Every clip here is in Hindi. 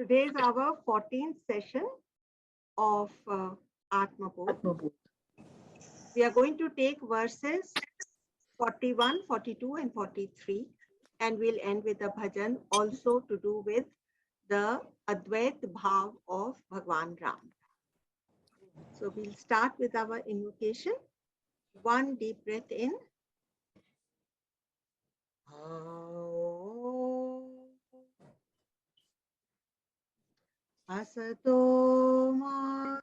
Today is our 14th session of Atma Bodh. We are going to take verses 41, 42 and 43 and we'll end with a bhajan also to do with the Advait Bhav of Bhagwan Ram. So we'll start with our invocation. One deep breath in. Asato ma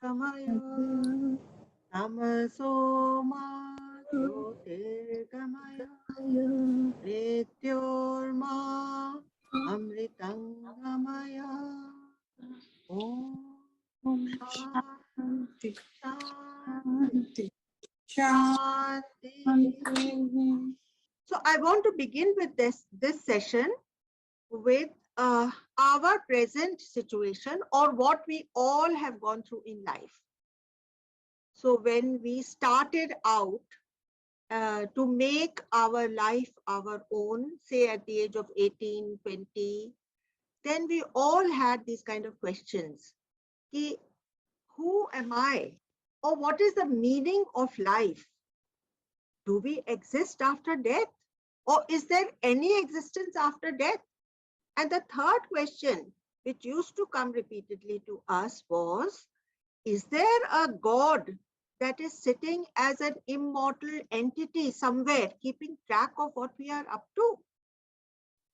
samaya tamaso ma jyotirgamaya mrityorma amritangamaya. Om Shanti Shanti Shanti. So I want to begin with this session with our present situation or what we all have gone through in life. So when we started out to make our life our own, say at the age of 18, 20, then we all had these kind of questions. Who am I? Or what is the meaning of life? Do we exist after death? Or is there any existence after death? And the third question, which used to come repeatedly to us was, is there a God that is sitting as an immortal entity somewhere, keeping track of what we are up to?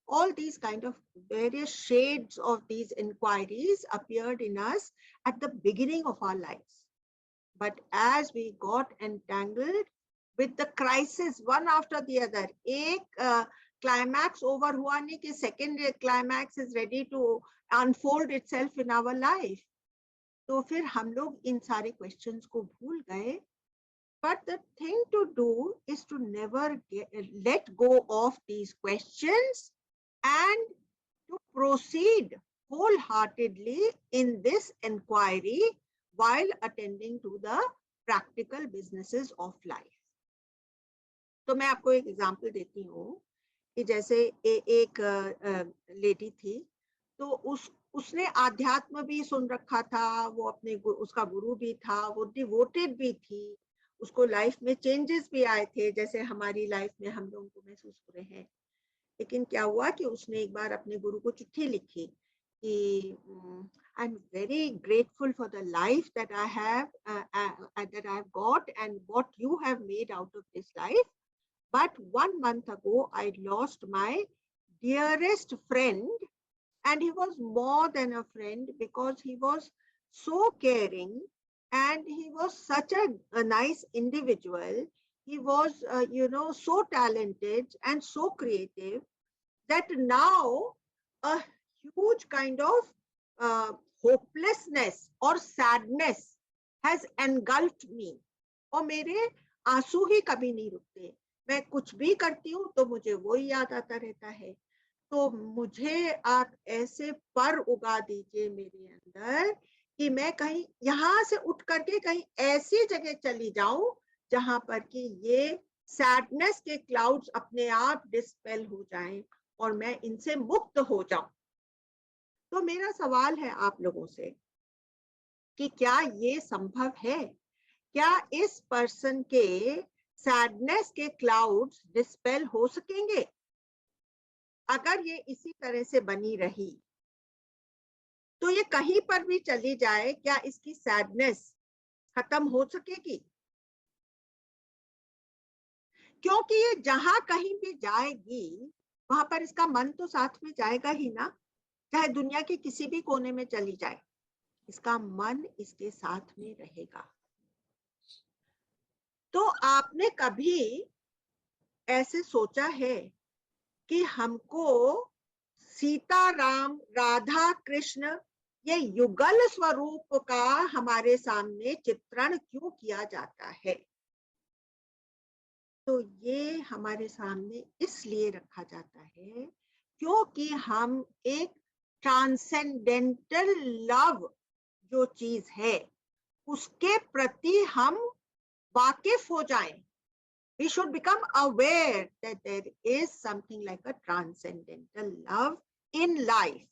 All these kind of various shades of these inquiries appeared in us at the beginning of our lives. But as we got entangled with the crisis one after the other, एक climax over हुआ नहीं कि second climax is ready to unfold itself in our life. तो फिर हम लोग इन सारे questions को भूल गए. But the thing to do is to never let go of these questions and to proceed wholeheartedly in this inquiry while attending to the practical businesses of life. तो मैं आपको एक एग्जांपल देती हूँ कि जैसे एक लेडी थी, तो उसने आध्यात्म भी सुन रखा था, वो अपने उसका गुरु भी था, वो डिवोटेड भी थी, उसको लाइफ में चेंजेस भी आए थे जैसे हमारी लाइफ में हम लोगों को महसूस हो रहे हैं. लेकिन क्या हुआ कि उसने एक बार अपने गुरु को चिट्ठी लिखी कि I am very grateful for the life that I have got and what you have made out of this life. But 1 month ago, I lost my dearest friend, and he was more than a friend because he was so caring and he was such a nice individual. He was, so talented and so creative that now a huge kind of hopelessness or sadness has engulfed me. और मेरे आंसू ही कभी नहीं रुकते. मैं कुछ भी करती हूँ तो मुझे वो याद आता रहता है. तो मुझे आप ऐसे पर उगा दीजिए मेरे अंदर कि मैं कहीं यहाँ से उठ करके कहीं ऐसी जगह चली जाऊं जहां पर कि ये सैडनेस के क्लाउड्स अपने आप डिस्पेल हो जाएं और मैं इनसे मुक्त हो जाऊं. तो मेरा सवाल है आप लोगों से कि क्या ये संभव है? क्या इस पर्सन के सैडनेस के क्लाउड्स डिस्पेल हो सकेंगे? अगर ये इसी तरह से बनी रही तो ये कहीं पर भी चली जाए, क्या इसकी सैडनेस खत्म हो सकेगी? क्योंकि ये जहां कहीं भी जाएगी वहां पर इसका मन तो साथ में जाएगा ही ना, चाहे दुनिया के किसी भी कोने में चली जाए, इसका मन इसके साथ में रहेगा. तो आपने कभी ऐसे सोचा है कि हमको सीता राम राधा कृष्ण ये युगल स्वरूप का हमारे सामने चित्रण क्यों किया जाता है? तो ये हमारे सामने इसलिए रखा जाता है क्योंकि हम एक ट्रांसेंडेंटल लव जो चीज है उसके प्रति हम वाकिफ हो जाएं. We should become aware that there is something like a transcendental love in life.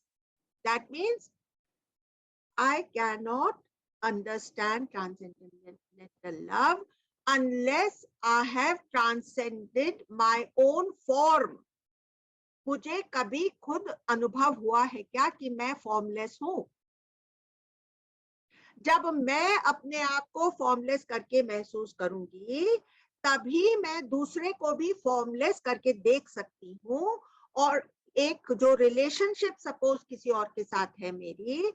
That means I cannot understand transcendental love unless I have transcended my own form. मुझे कभी खुद अनुभव हुआ है क्या कि मैं फॉर्मलेस हूं? जब मैं अपने आप को फॉर्मलेस करके महसूस करूंगी, तभी मैं दूसरे को भी फॉर्मलेस करके देख सकती हूँ। और एक जो रिलेशनशिप सपोज किसी और के साथ है मेरी,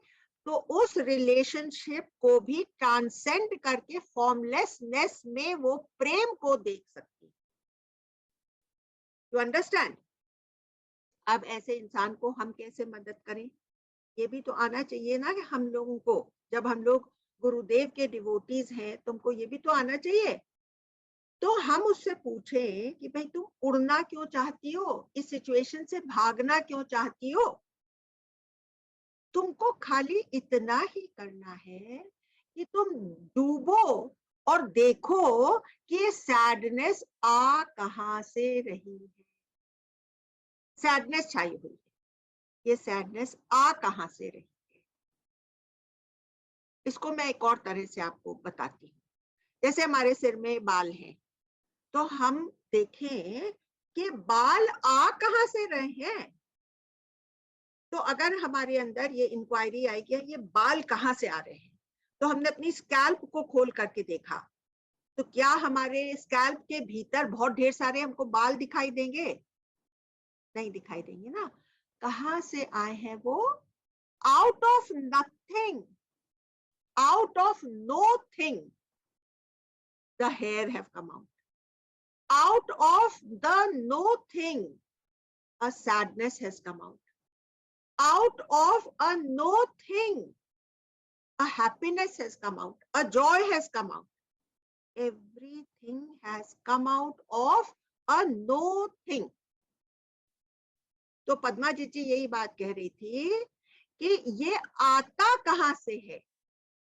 तो उस रिलेशनशिप को भी ट्रांसेंड करके फॉर्मलेसनेस में वो प्रेम को देख सकती। You understand? अब ऐसे इंसान को हम कैसे मदद करें, ये भी तो आना चाहिए ना कि हम लोगों को, जब हम लोग गुरुदेव के डिवोटीज हैं, तुमको ये भी तो आना चाहिए। तो हम उससे पूछें कि भाई तुम उड़ना क्यों चाहती हो, इस सिचुएशन से भागना क्यों चाहती हो? तुमको खाली इतना ही करना है कि तुम डूबो और देखो कि ये सैडनेस आ कहां से रही है। सैडनेस छाई हुई है, ये सैडनेस आ कहां से रही है। इसको मैं एक और तरह से आपको बताती हूँ। जैसे हमारे सिर में बाल हैं, तो हम देखें कि बाल आ कहां से रहे हैं। तो अगर हमारे अंदर ये इंक्वायरी आई कि ये बाल कहाँ से आ रहे हैं, तो हमने अपनी स्कैल्प को खोल करके देखा, तो क्या हमारे स्कैल्प के भीतर बहुत ढेर सारे हमको बाल दिखाई देंगे? नहीं दिखाई देंगे ना। कहाँ से आए हैं वो? Out of nothing, out of no thing the hair have come out, out of the no thing a sadness has come out, out of a no thing a happiness has come out, a joy has come out. Everything has come out of a no thing. तो पद्मा जी यही बात कह रही थी कि ये आता कहां से है,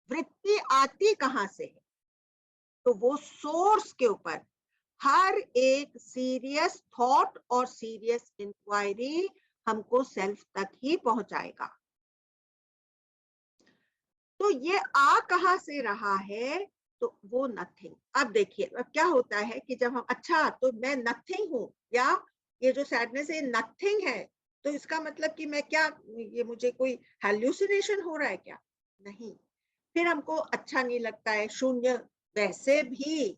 वृत्ति आती कहां से है। तो वो सोर्स के ऊपर हर एक सीरियस थॉट और सीरियस इंक्वायरी हमको सेल्फ तक ही पहुंचाएगा। तो ये आ कहां से रहा है? तो वो नथिंग। अब देखिए अब क्या होता है कि जब हम, अच्छा तो मैं नथिंग हूं, या ये जो सैडनेस है नथिंग है, तो इसका मतलब कि मैं क्या, ये मुझे कोई हेल्यूसिनेशन हो रहा है क्या? नहीं। फिर हमको अच्छा नहीं लगता है। शून्य, वैसे भी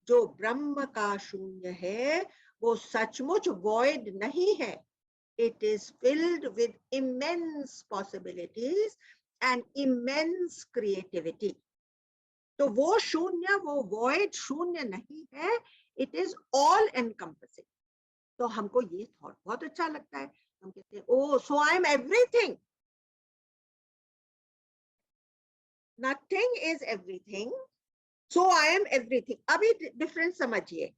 जो ब्रह्म का शून्य है वो सचमुच वॉइड नहीं है। It is filled with immense possibilities and immense creativity. तो वो शून्य, वो वॉइड शून्य नहीं है, इट इज ऑल एनकम्पसिंग। तो हमको ये थॉट बहुत अच्छा लगता है। हम कहते हैं oh so I am everything, nothing is everything, so I am everything. अभी डिफरेंस समझिए,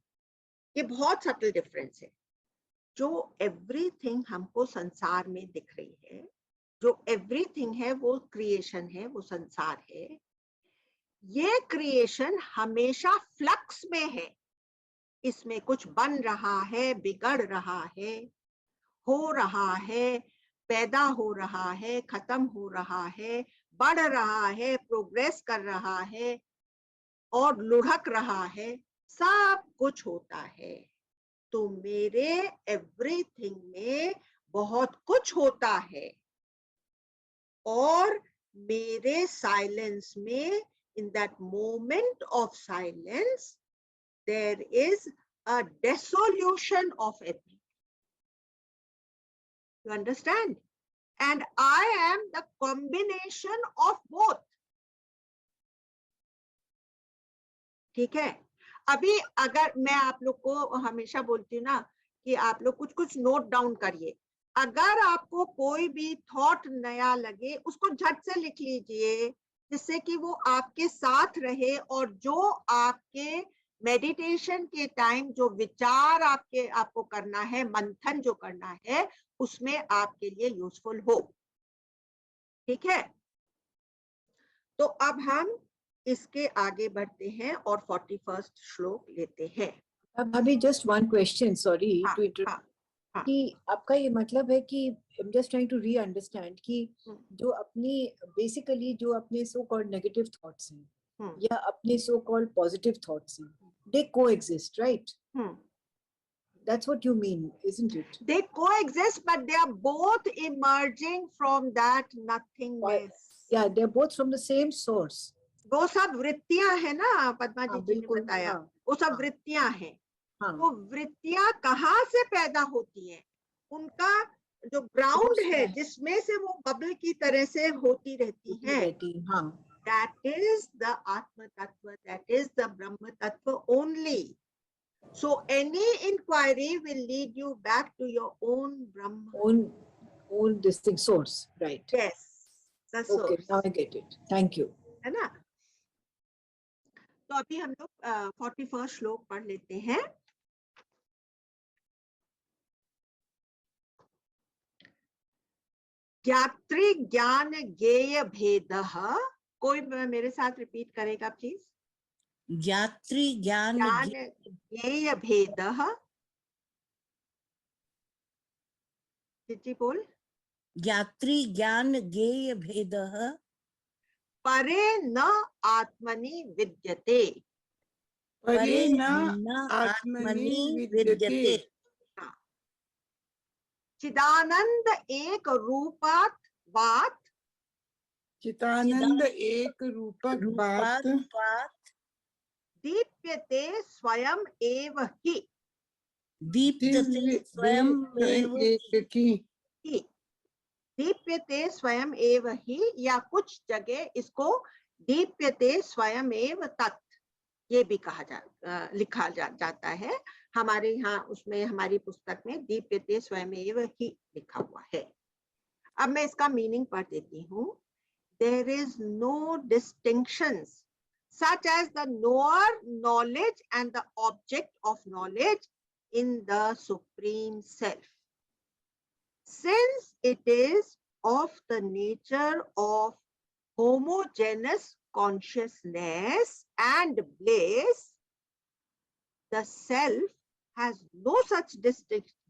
ये बहुत सटल डिफरेंस है। जो एवरीथिंग हमको संसार में दिख रही है, जो एवरीथिंग है वो क्रिएशन है, वो संसार है। ये क्रिएशन हमेशा फ्लक्स में है, इसमें कुछ बन रहा है, बिगड़ रहा है, हो रहा है, पैदा हो रहा है, खत्म हो रहा है, बढ़ रहा है, प्रोग्रेस कर रहा है और लुढ़क रहा है, सब कुछ होता है। तो मेरे एवरीथिंग में बहुत कुछ होता है, और मेरे साइलेंस में, in that moment of silence, there is a dissolution of everything. You understand? And I am the combination of both. ठीक है? अभी अगर मैं आप लोग को हमेशा बोलती हूँ ना कि आप लोग कुछ कुछ नोट डाउन करिए। अगर आपको कोई भी थॉट नया लगे, उसको झट से लिख लीजिए, जिससे कि वो आपके साथ रहे, और जो आपके मेडिटेशन के टाइम जो विचार आपको करना है, मंथन जो करना है, उसमें आपके लिए यूजफुल हो। ठीक है? तो अब हम इसके आगे बढ़ते हैं और 41st श्लोक लेते हैं। Bhabhi, just one question, sorry हाँ, to interrupt. हाँ, हाँ। कि आपका ये मतलब है कि I'm just trying to re-understand कि जो अपनी basically जो अपने so called negative thoughts हैं या अपने so called positive thoughts हैं, they coexist, right? That's what you mean, isn't it? They coexist, but they are both emerging from that nothingness. Yeah, they're both from the same source. वो सब वृत्तियां है ना, पद्मा जी ने बिल्कुल, बताया, हाँ, वो सब हाँ, वृत्तियां हैं। हाँ, वो वृत्तियां कहाँ से पैदा होती हैं? उनका जो ग्राउंड है जिसमें से वो बबल की तरह से होती रहती हैं, हाँ, that is the Atma Tattva, that is the Brahma Tattva only. So any inquiry will lead you back to your own Brahma. Own this thing source, right? Yes, the source. Okay, now I get it. Thank you. है ना? तो अभी हम लोग 41 श्लोक पढ़ लेते हैं। ज्ञात्री ज्ञान ज्ञेय भेदः, कोई मेरे साथ रिपीट करेगा प्लीज? ज्ञात्री ज्ञान ज्ञेय भेदः, चिट्ठी बोल। ज्ञात्री ज्ञान ज्ञेय भेदः परे न आत्मनि विद्यते, परे न आत्मनि विद्यते। चिदानंद एक रूपात वात, चिदानंद एक रूपात दीप्यते स्वयं एव हि, दीप्यते स्वयं एव हि, दीप्यते स्वयं एव हि, या कुछ जगह इसको दीप्यते स्वयं एव तत् ये भी कहा लिखा जाता है। हमारे यहाँ उसमें हमारी पुस्तक में दीप्यते स्वयं एव ही लिखा हुआ है। अब मैं इसका मीनिंग पढ़ देती हूँ। There is no distinctions such as the knower, knowledge and the object of knowledge in the Supreme Self, since it is of the nature of homogeneous consciousness and bliss. The self has no such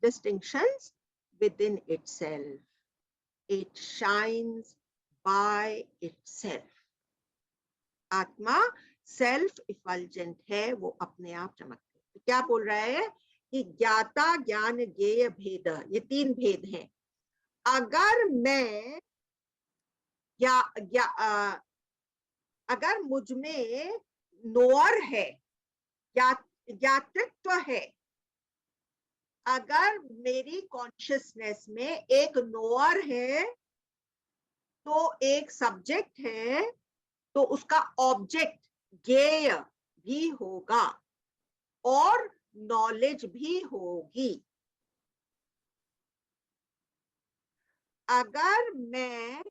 distinctions within itself. It shines by itself. आत्मा सेल्फ इफल्जेंट है, वो अपने आप चमकती है। क्या बोल रहा है कि ज्ञाता ज्ञान ज्ञेय भेद, ये तीन भेद हैं। अगर मैं अगर मुझ में नोअर है, ज्ञातृत्व है, अगर मेरी कॉन्शियसनेस में एक नोअर है तो एक सब्जेक्ट है, तो उसका ऑब्जेक्ट ज्ञेय भी होगा और नॉलेज भी होगी। अगर मैं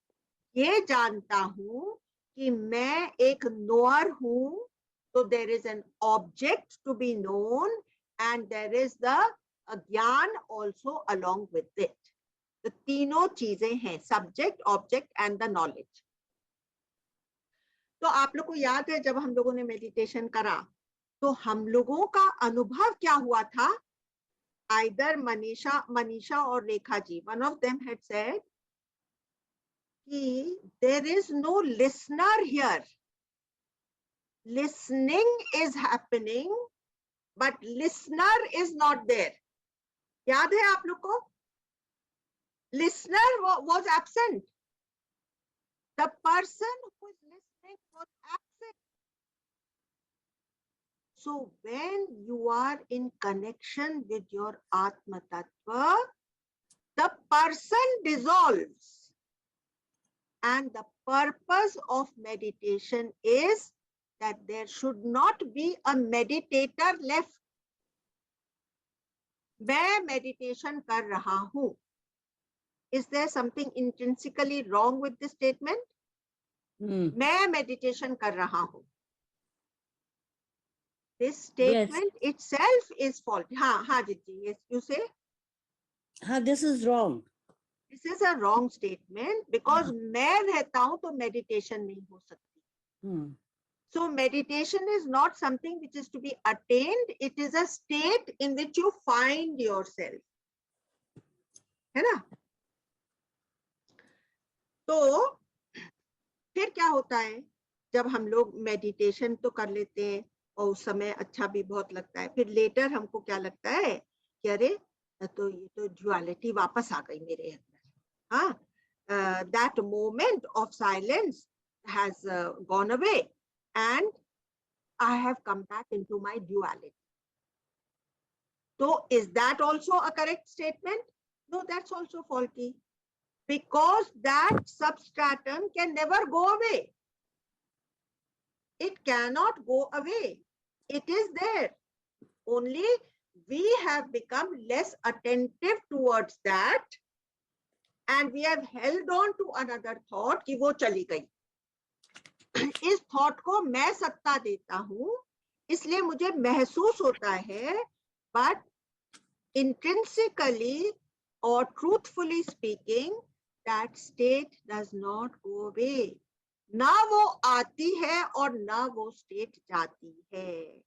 ये जानता हूं कि मैं एक नोअर हूं, तो there is an object to be known and there is the gyan also along with it. तो तीनों चीजें हैं, subject, object and the knowledge. तो आप लोग को याद है जब हम लोगों ने मेडिटेशन करा तो हम लोगों का अनुभव क्या हुआ था? आइदर मनीषा और Rekha ji, one of them had said कि there is no listener here, listening is happening but listener is not there. याद है आप लोग को? Listener was absent, the person who is listening was absent. So when you are in connection with your Atma Tattva, the person dissolves. And the purpose of meditation is that there should not be a meditator left. मैं meditation कर रहा हूँ. Is there something intrinsically wrong with this statement? मैं meditation कर रहा हूँ. This statement itself is fault. हाँ Jiji, yes, you say? This is wrong. This is a wrong statement because मैं रहता हूँ तो meditation नहीं हो सकती. So meditation is not something which is to be attained. It is a state in which you find yourself. है ना? तो फिर क्या होता है, जब हम लोग मेडिटेशन तो कर लेते हैं और उस समय अच्छा भी बहुत लगता है, फिर लेटर हमको क्या लगता है कि अरे तो ये तो ड्युअलिटी वापस आ गई मेरे अंदर. हाँ, that moment of silence has gone away and I have come back into my duality. So is that also a correct statement? No, that's also faulty, because that substratum can never go away. It cannot go away. It is there. Only we have become less attentive towards that and we have held on to another thought कि वो चली गई. इस थॉट को मैं सत्ता देता हूं, इसलिए मुझे महसूस होता है, but intrinsically or truthfully speaking, that state does not go away. ना वो आती है और ना वो स्टेट जाती है.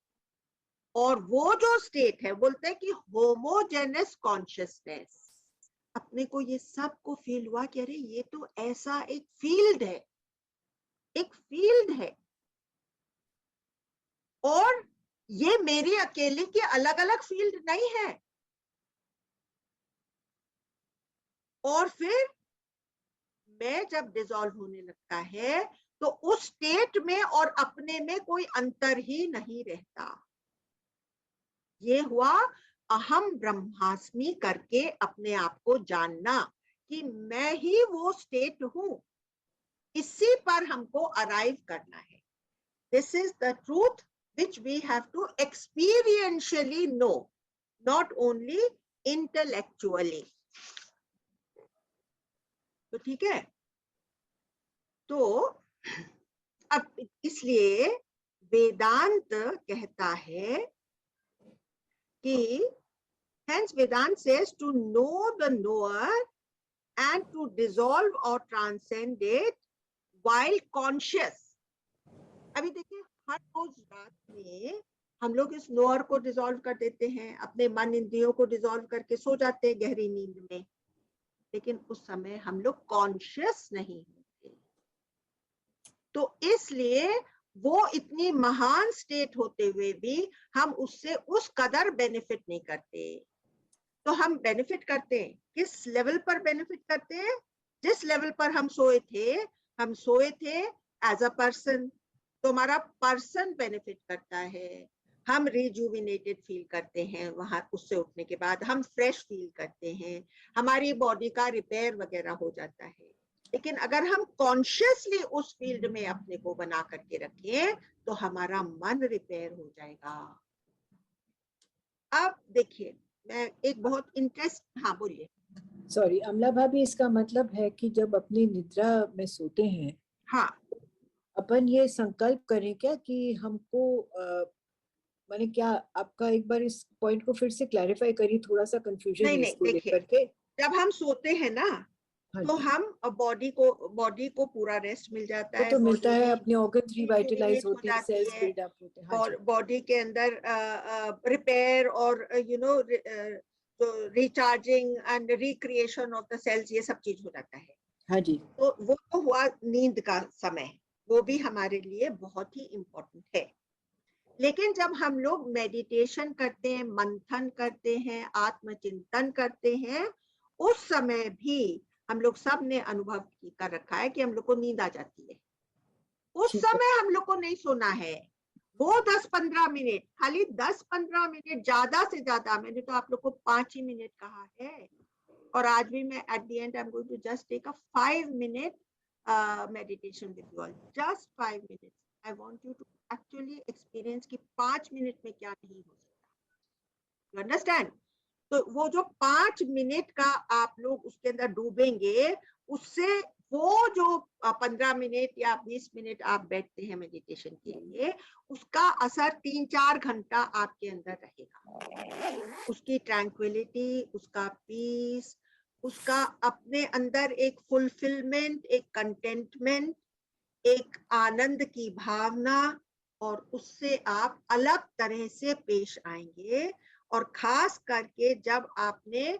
और वो जो स्टेट है, बोलते हैं कि होमोजेनस कॉन्शियसनेस, अपने को ये सब को फील हुआ कि अरे ये तो ऐसा एक फील्ड है, एक फील्ड है और ये मेरी अकेले की अलग अलग फील्ड नहीं है. और फिर मैं जब डिसॉल्व होने लगता है तो उस स्टेट में और अपने में कोई अंतर ही नहीं रहता. ये हुआ अहम ब्रह्मास्मि करके अपने आप को जानना कि मैं ही वो स्टेट हूं. इसी पर हमको अराइव करना है. This is the truth which we have to experientially know, not only intellectually. तो ठीक है. तो अब इसलिए वेदांत कहता है कि hence Vedanta says to know the knower and to dissolve or transcend it while conscious. अभी देखिए, हर रोज रात में हम लोग इस नोअर को डिसॉल्व कर देते हैं, अपने मन इंद्रियों को डिसॉल्व करके सो जाते हैं गहरी नींद में, लेकिन उस समय हम लोग कॉन्शियस नहीं होते. तो इसलिए वो इतनी महान स्टेट होते हुए भी हम उससे उस कदर बेनिफिट नहीं करते. तो हम बेनिफिट करते हैं, किस लेवल पर बेनिफिट करते हैं? जिस लेवल पर हम सोए थे एज अ पर्सन, तो हमारा पर्सन बेनिफिट करता है. हम रिजुविनेटेड फील करते हैं, वहां उससे उठने के बाद हम फ्रेश फील करते हैं, हमारी बॉडी का रिपेयर वगैरह हो जाता है. लेकिन अगर हम कॉन्शियसली उस फील्ड में अपने को बना करके रखें तो हमारा मन रिपेयर हो जाएगा. अब देखिए, मैं एक बहुत इंटरेस्ट, हाँ बोलिए. सॉरी अमला भाभी, इसका मतलब है कि जब अपनी निद्रा में सोते हैं, हाँ, अपन ये संकल्प करें क्या कि हमको माने क्या, आपका एक बार इस पॉइंट को फिर से क्लैरिफाई करिए, थोड़ा सा कंफ्यूजन है नहीं, इसको देखिए, लेकर के. जब हम सोते हैं ना, हाँ तो जी, हम बॉडी को पूरा रेस्ट मिल जाता वो है, तो मिलता है, बॉडी अपने ऑर्गन्स रिवाइटलाइज रिजुविनेट हो होते हैं, जाती सेल्स है, बिल्ड अप होते हैं. हाँ और जी, बॉडी के अंदर रिपेयर और तो recharging and recreation of the cells, ये सब चीज हो जाता है. हाँ जी. तो वो तो हुआ नींद का समय, वो भी हमारे लिए बहुत ही इम्पोर्टेंट है. लेकिन जब हम लोग मेडिटेशन करते हैं, मंथन करते हैं, आत्मचिंतन करते हैं, उस समय भी हम लोग सब ने अनुभव कर रखा है कि हम लोग को नींद आ जाती है. उस ठीक है. समय हम लोग को नहीं सोना है. वो 10-15 मिनट, खाली 10-15 मिनट, ज्यादा से ज्यादा, मैंने तो आप लोग को 5 ही मिनट कहा है. और आज भी मैं at the end I am going to just take a 5 minute meditation with you all, just 5 minutes. I want you to actually experience कि 5 मिनट में क्या नहीं हो सकता. You understand? तो वो जो 5 मिनट का आप लोग उसके अंदर डूबेंगे, उससे वो जो 15 मिनट या 20 मिनट आप बैठते हैं मेडिटेशन के लिए, उसका असर 3-4 घंटा आपके अंदर रहेगा. उसकी ट्रैंक्विलिटी, उसका पीस, उसका अपने अंदर एक फुलफिलमेंट, एक कंटेंटमेंट, एक आनंद की भावना, और उससे आप अलग तरह से पेश आएंगे. और खास करके जब आपने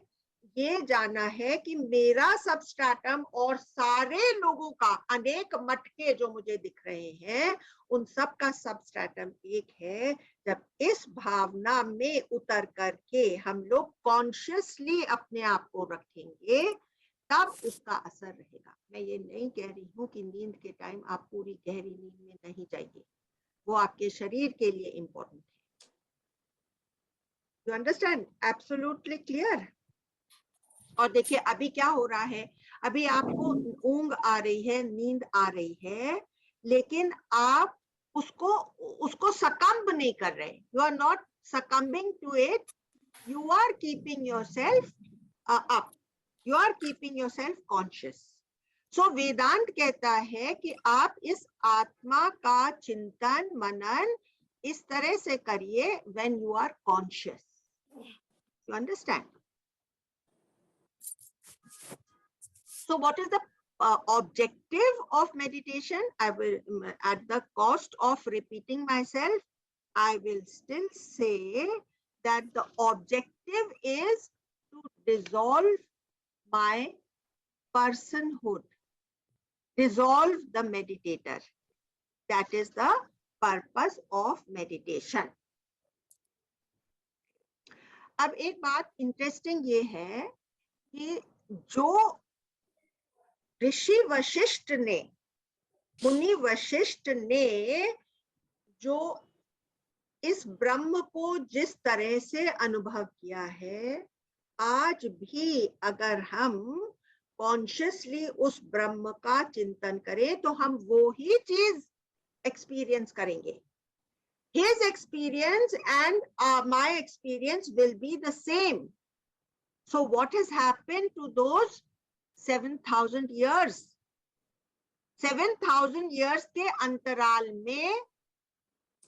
ये जाना है कि मेरा सबस्ट्रेटम और सारे लोगों का, अनेक मटके जो मुझे दिख रहे हैं, उन सब का सबस्ट्रेटम एक है। जब इस भावना में उतर करके हम लोग कॉन्शियसली अपने आप को रखेंगे, तब उसका असर रहेगा। मैं ये नहीं कह रही हूँ कि नींद के टाइम आप पूरी गहरी नींद में नहीं जाइए, वो आपके शरीर के लिए इंपॉर्टेंट है। You understand? Absolutely clear? और देखिए अभी क्या हो रहा है, अभी आपको ऊंग आ रही है, नींद आ रही है, लेकिन आप उसको सकम्ब नहीं कर रहे। You are not succumbing to it, you are keeping yourself up, you are keeping yourself conscious. So Vedanta कहता है कि आप इस आत्मा का चिंतन मनन इस तरह से करिए when you are conscious. You understand? So what is the objective of meditation? I will, at the cost of repeating myself, I will still say that the objective is to dissolve my personhood, dissolve the meditator. That is the purpose of meditation. अब एक बात इंटरेस्टिंग ये है कि जो ऋषि वशिष्ठ ने, मुनि वशिष्ठ ने जो इस ब्रह्म को जिस तरह से अनुभव किया है, आज भी अगर हम कॉन्शियसली उस ब्रह्म का चिंतन करें तो हम वो ही चीज एक्सपीरियंस करेंगे. His experience and my experience will be the same. So what has happened to those 7,000 years? 7,000 years के अंतराल में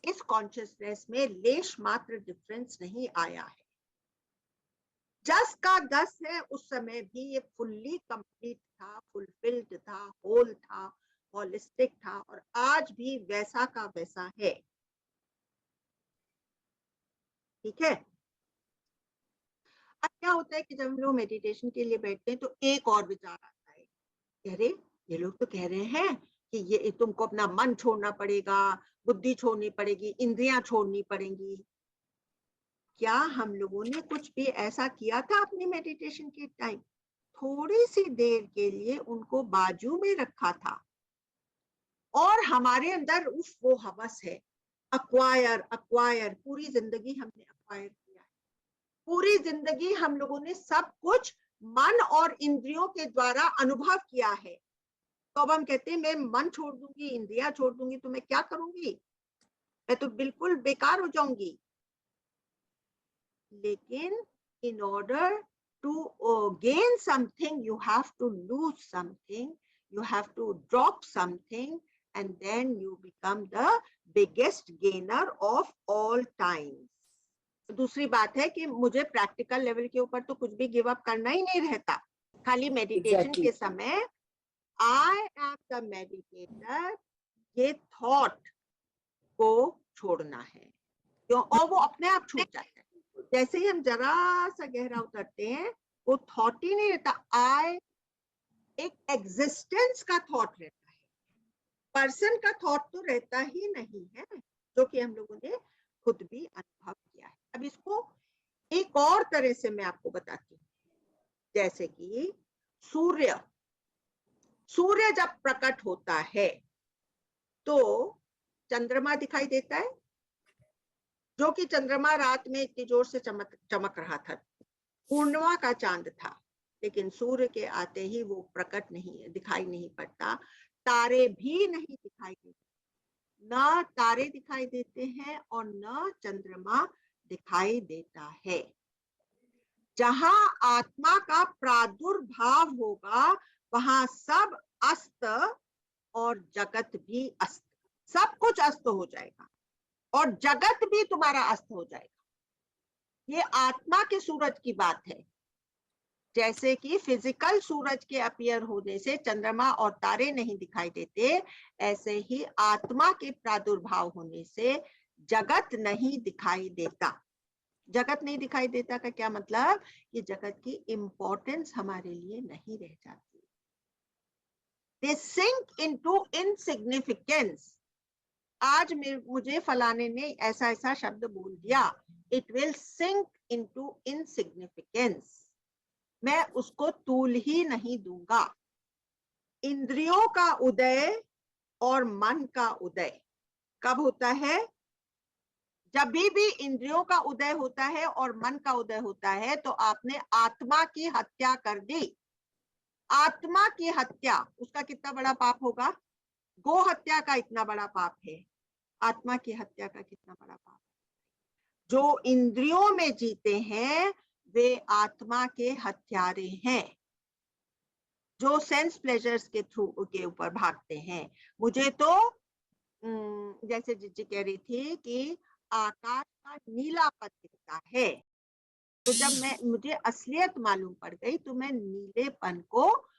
इस कॉन्शियसनेस में लेश मात्र डिफरेंस नहीं आया है. 10 का 10 है, उस समय भी ये फुल्ली कंप्लीट था, फुलफिल्ड था, होल था, होलिस्टिक था, और आज भी वैसा का वैसा है. ठीक है. अब क्या होता है कि जब हम लोग मेडिटेशन के लिए बैठते हैं तो एक और विचार आता है, अरे ये लोग तो कह रहे हैं कि ये तुमको अपना मन छोड़ना पड़ेगा, बुद्धि छोड़नी पड़ेगी, इंद्रियां छोड़नी पड़ेंगी. क्या हम लोगों ने कुछ भी ऐसा किया था अपने मेडिटेशन के टाइम? थोड़ी सी देर के लिए उनको बाजू में रखा था और हमारे अंदर उफ वो हवस है, अक्वायर अक्वायर. पूरी जिंदगी हमने अक्वायर किया है, पूरी जिंदगी हम लोगों ने सब कुछ मन और इंद्रियों के द्वारा अनुभव किया है. तो अब हम कहते हैं मैं मन छोड़ दूंगी, इंद्रियां छोड़ दूंगी तो मैं क्या करूंगी, मैं तो बिल्कुल बेकार हो जाऊंगी. लेकिन in order to gain something, you have to lose something, you have to drop something, and then you become the biggest gainer of all times. दूसरी बात है कि मुझे प्रैक्टिकल लेवल के ऊपर तो कुछ भी गिव अप करना ही नहीं रहता. खाली मेडिटेशन के समय आई एम द मेडिटेटर, ये थॉट को छोड़ना है, क्यों? और वो अपने आप छूट जाता है. जैसे ही हम जरा सा गहरा उतरते हैं, वो थॉट ही नहीं रहता. आई एक एग्जिस्टेंस का थॉट रहता है, पर्सन का थॉट तो रहता ही नहीं है, जो कि हम लोगों ने खुद भी अनुभव किया है. अब इसको एक और तरह से मैं आपको बताती हूँ. जैसे कि सूर्य जब प्रकट होता है तो चंद्रमा दिखाई देता है, जो कि चंद्रमा रात में इतनी जोर से चमक रहा था, पूर्णिमा का चांद था. लेकिन सूर्य के आते ही वो प्रकट नहीं, दिखाई नहीं पड़ता. तारे भी नहीं दिखाई देते, न तारे दिखाई देते हैं और न चंद्रमा दिखाई देता है. जहां आत्मा का प्रादुर्भाव होगा वहां सब अस्त और जगत भी अस्त, सब कुछ अस्त हो जाएगा और जगत भी तुम्हारा अस्त हो जाएगा. ये आत्मा के सूरज की बात है. जैसे कि फिजिकल सूरज के अपीयर होने से चंद्रमा और तारे नहीं दिखाई देते, ऐसे ही आत्मा के प्रादुर्भाव होने से जगत नहीं दिखाई देता. जगत नहीं दिखाई देता का क्या मतलब, ये जगत की इंपॉर्टेंस हमारे लिए नहीं रह जाती। They sink into insignificance. आज मुझे फलाने ने ऐसा ऐसा शब्द बोल दिया, it will sink into insignificance, मैं उसको तूल ही नहीं दूंगा। इंद्रियों का उदय और मन का उदय कब होता है? जब भी इंद्रियों का उदय होता है और मन का उदय होता है तो आपने आत्मा की हत्या कर दी। आत्मा की हत्या, उसका कितना बड़ा पाप होगा? गो हत्या का इतना बड़ा पाप है, आत्मा की हत्या का कितना बड़ा पाप है? जो इंद्रियों में जीते हैं वे आत्मा के हत्यारे हैं, जो सेंस प्लेजर्स के थ्रू के ऊपर भागते हैं। मुझे तो जैसे जिज्जी कह रही थी कि आकाश का नीलापन दिखता है, तो जब मुझे असलियत मालूम पड़ गई तो मैं नीलेपन को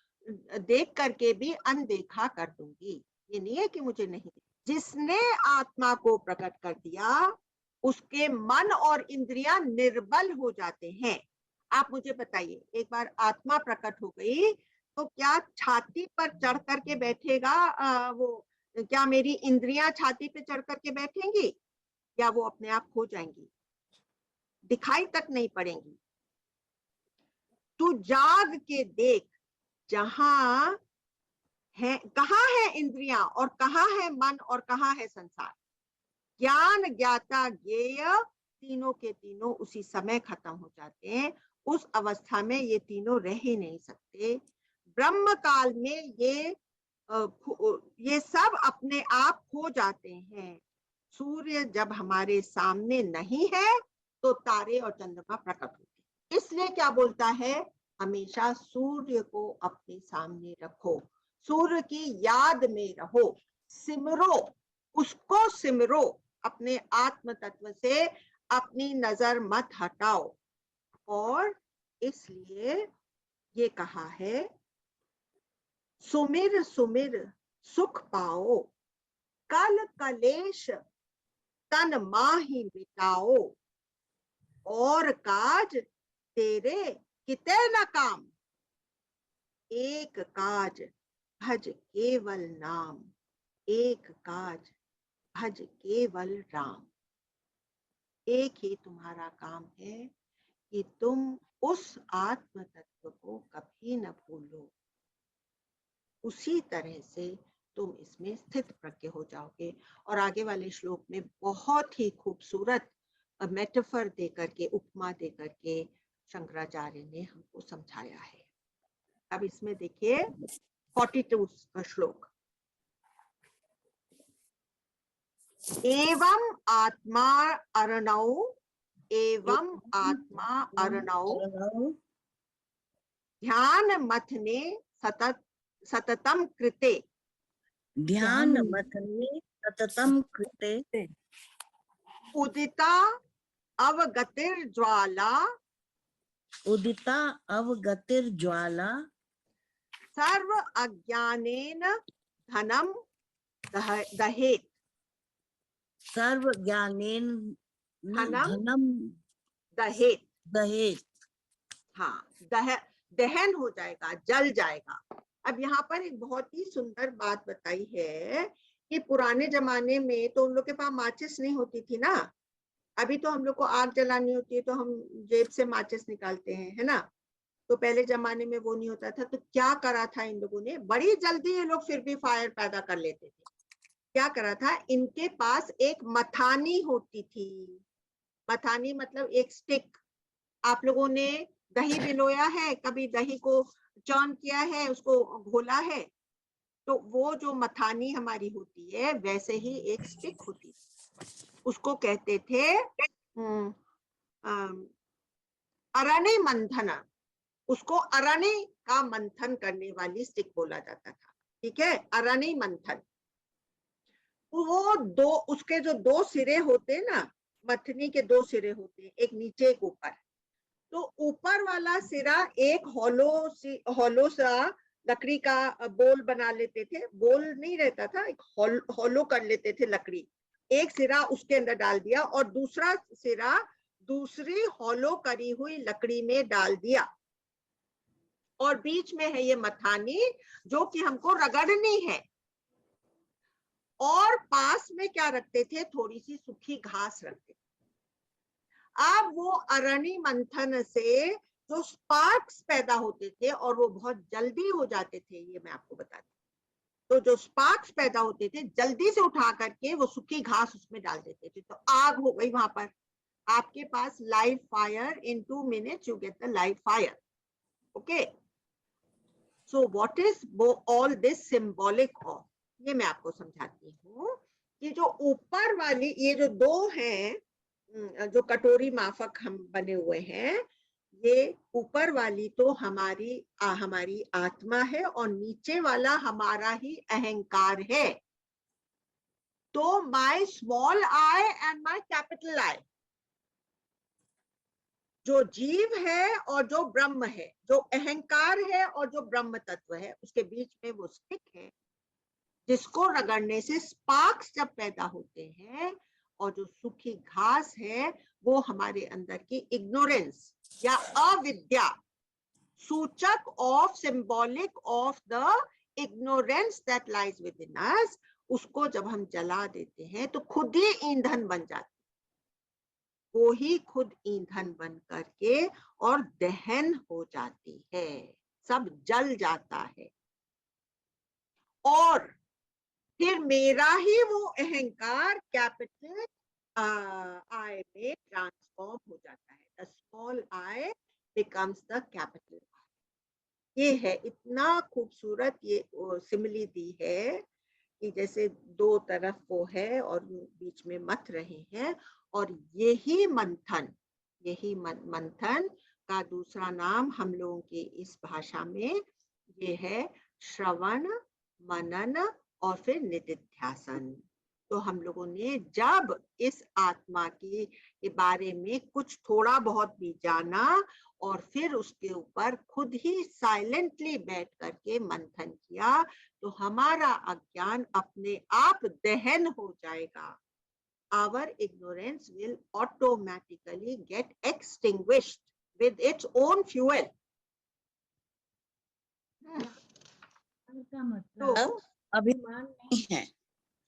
देख करके भी अनदेखा कर दूंगी। ये नहीं है कि मुझे नहीं, जिसने आत्मा को प्रकट कर दिया उसके मन और इंद्रियां निर्बल हो जाते हैं। आप मुझे बताइए, एक बार आत्मा प्रकट हो गई तो क्या छाती पर चढ़ करके बैठेगा वो? क्या मेरी इंद्रियां छाती पे चढ़ करके बैठेंगी या वो अपने आप खो जाएंगी, दिखाई तक नहीं पड़ेंगी? तू जाग के देख, जहां है, कहाँ है इंद्रियां और कहाँ है मन और कहाँ है संसार? ज्ञान ज्ञाता ज्ञेय तीनों के तीनों उसी समय खत्म हो जाते हैं। उस अवस्था में ये तीनों रह ही नहीं सकते। ब्रह्म काल में ये सब अपने आप खो जाते हैं। सूर्य जब हमारे सामने नहीं है तो तारे और चंद्रमा प्रकट होते हैं। इसलिए क्या बोलता है, हमेशा सूर्य को अपने सामने रखो, सूर्य की याद में रहो, सिमरो, उसको सिमरो, अपने आत्म तत्व से अपनी नजर मत हटाओ। और इसलिए ये कहा है, सुमिर सुमिर सुख पाओ, कल कलेश तन माही मिटाओ, और काज तेरे किते न काम, एक काज भज केवल नाम, एक काज भज केवल राम। एक ही तुम्हारा काम है कि तुम उस आत्म तत्व को कभी न भूलो, उसी तरह से तुम इसमें स्थित प्रज्ञ हो जाओगे। और आगे वाले श्लोक में बहुत ही खूबसूरत मेटाफर दे करके, उपमा दे करके शंकराचार्य ने हमको समझाया है। अब इसमें देखिए 42 श्लोक, एवं आत्मा अरणौ, एवं आत्मा अरणौ ध्यान मथने सततम कृते, ध्यान मथने सततम कृते, उदिता अवगतिर्ज्वाला, उदिता अवगतिर्ज्वाला, सर्व अज्ञानेन धनम दहेत, सर्व ज्ञानेन धनम दहेत, दहेत। हाँ, दहन हो जाएगा, जल जाएगा। अब यहाँ पर एक बहुत ही सुंदर बात बताई है कि पुराने जमाने में तो उन लोग के पास माचिस नहीं होती थी ना। अभी तो हम लोग को आग जलानी होती है तो हम जेब से माचिस निकालते हैं, है ना। तो पहले जमाने में वो नहीं होता था। तो क्या करा था इन लोगों ने, बड़ी जल्दी ये लोग फिर भी फायर पैदा कर लेते थे। क्या करा था, इनके पास एक मथानी होती थी। मथानी मतलब एक स्टिक। आप लोगों ने दही भिगोया है, कभी दही को चॉन किया है, उसको घोला है, तो वो जो मथानी हमारी होती है वैसे ही एक स्टिक होती है, उसको कहते थे अरणी मंथन। उसको अरणी का मंथन करने वाली स्टिक बोला जाता था, ठीक है, अरणी मंथन। वो दो, उसके जो दो सिरे होते हैं ना, मथनी के दो सिरे होते हैं, एक नीचे एक ऊपर। तो ऊपर वाला सिरा एक हॉलो सा लकड़ी का बोल बना लेते थे, बोल नहीं रहता था, एक हॉलो कर लेते थे लकड़ी, एक सिरा उसके अंदर डाल दिया और दूसरा सिरा दूसरी हॉलो करी हुई लकड़ी में डाल दिया और बीच में है ये मथानी जो कि हमको रगड़नी है, और पास में क्या रखते थे, थोड़ी सी सूखी घास रखते थे। अब वो अरणि मंथन से जो स्पार्क्स पैदा होते थे और वो बहुत जल्दी हो जाते थे, ये मैं आपको बताती हूँ। तो जो स्पार्क्स पैदा होते थे जल्दी से उठा करके वो सूखी घास उसमें डाल देते थे, तो आग हो गई वहां पर। आपके पास live fire, in 2 minutes you get the live fire. Okay, so what is all this symbolic of, ये मैं आपको समझाती हूँ कि जो ऊपर वाली ये जो दो हैं जो कटोरी माफक हम बने हुए हैं, ये ऊपर वाली तो हमारी आत्मा है और नीचे वाला हमारा ही अहंकार है। तो my small I and my capital I, जो जीव है और जो ब्रह्म है, जो अहंकार है और जो ब्रह्म तत्व है, उसके बीच में वो स्टिक है जिसको रगड़ने से स्पार्क्स जब पैदा होते हैं, और जो सूखी घास है वो हमारे अंदर की इग्नोरेंस या अविद्या, सूचक of, symbolic of the ignorance that lies within us, उसको जब हम जला देते हैं तो खुद ही ईंधन बन जाता है। वो ही खुद ईंधन बन करके और दहन हो जाती है, सब जल जाता है, और फिर मेरा ही वो अहंकार कैपिटल आई में ट्रांसफॉर्म हो जाता है। The small I becomes the capital I. ये है, इतना खूबसूरत ये सिमिली दी है कि जैसे दो तरफ वो है और बीच में मथ रहे हैं, और यही मंथन का दूसरा नाम हम लोगों की इस भाषा में ये है श्रवण, मनन और फिर निधिध्यासन। तो हम लोगों ने जब इस आत्मा के बारे में कुछ थोड़ा बहुत भी जाना और फिर उसके ऊपर खुद ही साइलेंटली बैठ करके मंथन किया, तो हमारा अज्ञान अपने आप दहन हो जाएगा। Our ignorance will automatically get extinguished with its own fuel. का मतलब अभिमान नहीं है।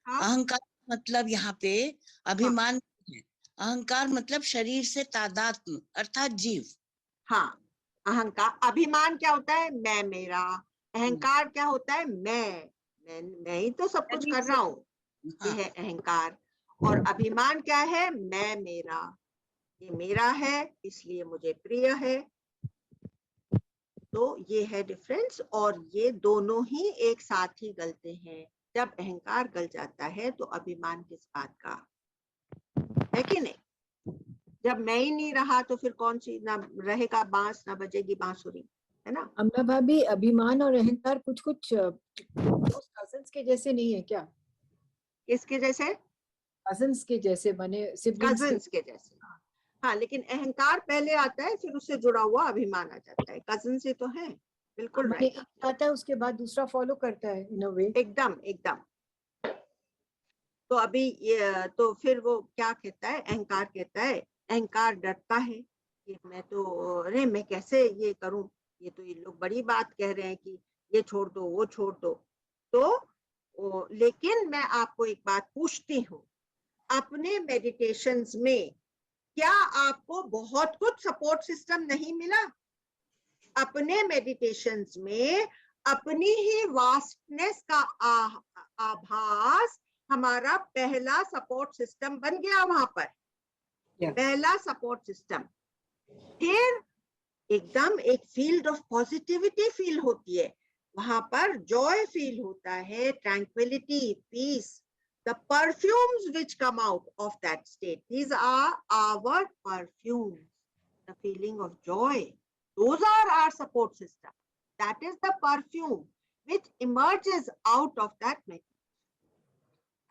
हाँ, अहंकार मतलब यहाँ पे अभिमान नहीं है। अहंकार मतलब शरीर से तादात्म्य अर्थात जीव। हाँ, अहंकार, अभिमान क्या होता है, मैं मेरा। अहंकार क्या होता है, मैं ही तो सब कुछ कर रहा हूँ, ये है अहंकार। और अभिमान क्या है, मैं मेरा, ये मेरा है इसलिए मुझे प्रिय है। तो ये है डिफरेंस, और ये दोनों ही एक साथ ही गलते हैं। जब अहंकार गल जाता है तो अभिमान किस बात का है कि नहीं। जब मैं ही नहीं रहा तो फिर कौन सी, ना रहेगा बांस ना बजेगी बांसुरी, है ना। अम्मा भाभी, अभिमान और अहंकार कुछ कजन्स के जैसे नहीं है क्या? किसके जैसे? कजन्स के जैसे, माने सिबलिंग्स कजन्स के जैसे। हाँ, लेकिन अहंकार पहले आता है, फिर उससे जुड़ा हुआ अभिमान आ जाता है। कजन से तो है, बिल्कुल माने राइट। एक आता है उसके बाद दूसरा फॉलो करता है इन अ वे। एकदम एकदम। तो अभी ये तो फिर वो क्या कहता है, अहंकार कहता है, अहंकार डरता है कि मैं तो, अरे मैं कैसे ये करूं, ये तो ये लोग बड़ी बात कह रहे हैं कि ये छोड़ दो वो छोड़ दो। तो लेकिन मैं आपको एक बात पूछती हूँ, अपने मेडिटेशंस में क्या आपको बहुत कुछ सपोर्ट सिस्टम नहीं मिला? अपने मेडिटेशंस में अपनी ही वास्टनेस का आभास हमारा पहला सपोर्ट सिस्टम बन गया वहां पर। पहला सपोर्ट सिस्टम। फिर एकदम एक फील्ड ऑफ पॉजिटिविटी फील होती है, वहां पर जॉय फील होता है, tranquillity, peace. The perfumes which come out of that state, these are our perfumes. The feeling of joy, those are our support system. That is the perfume which emerges out of that meditation.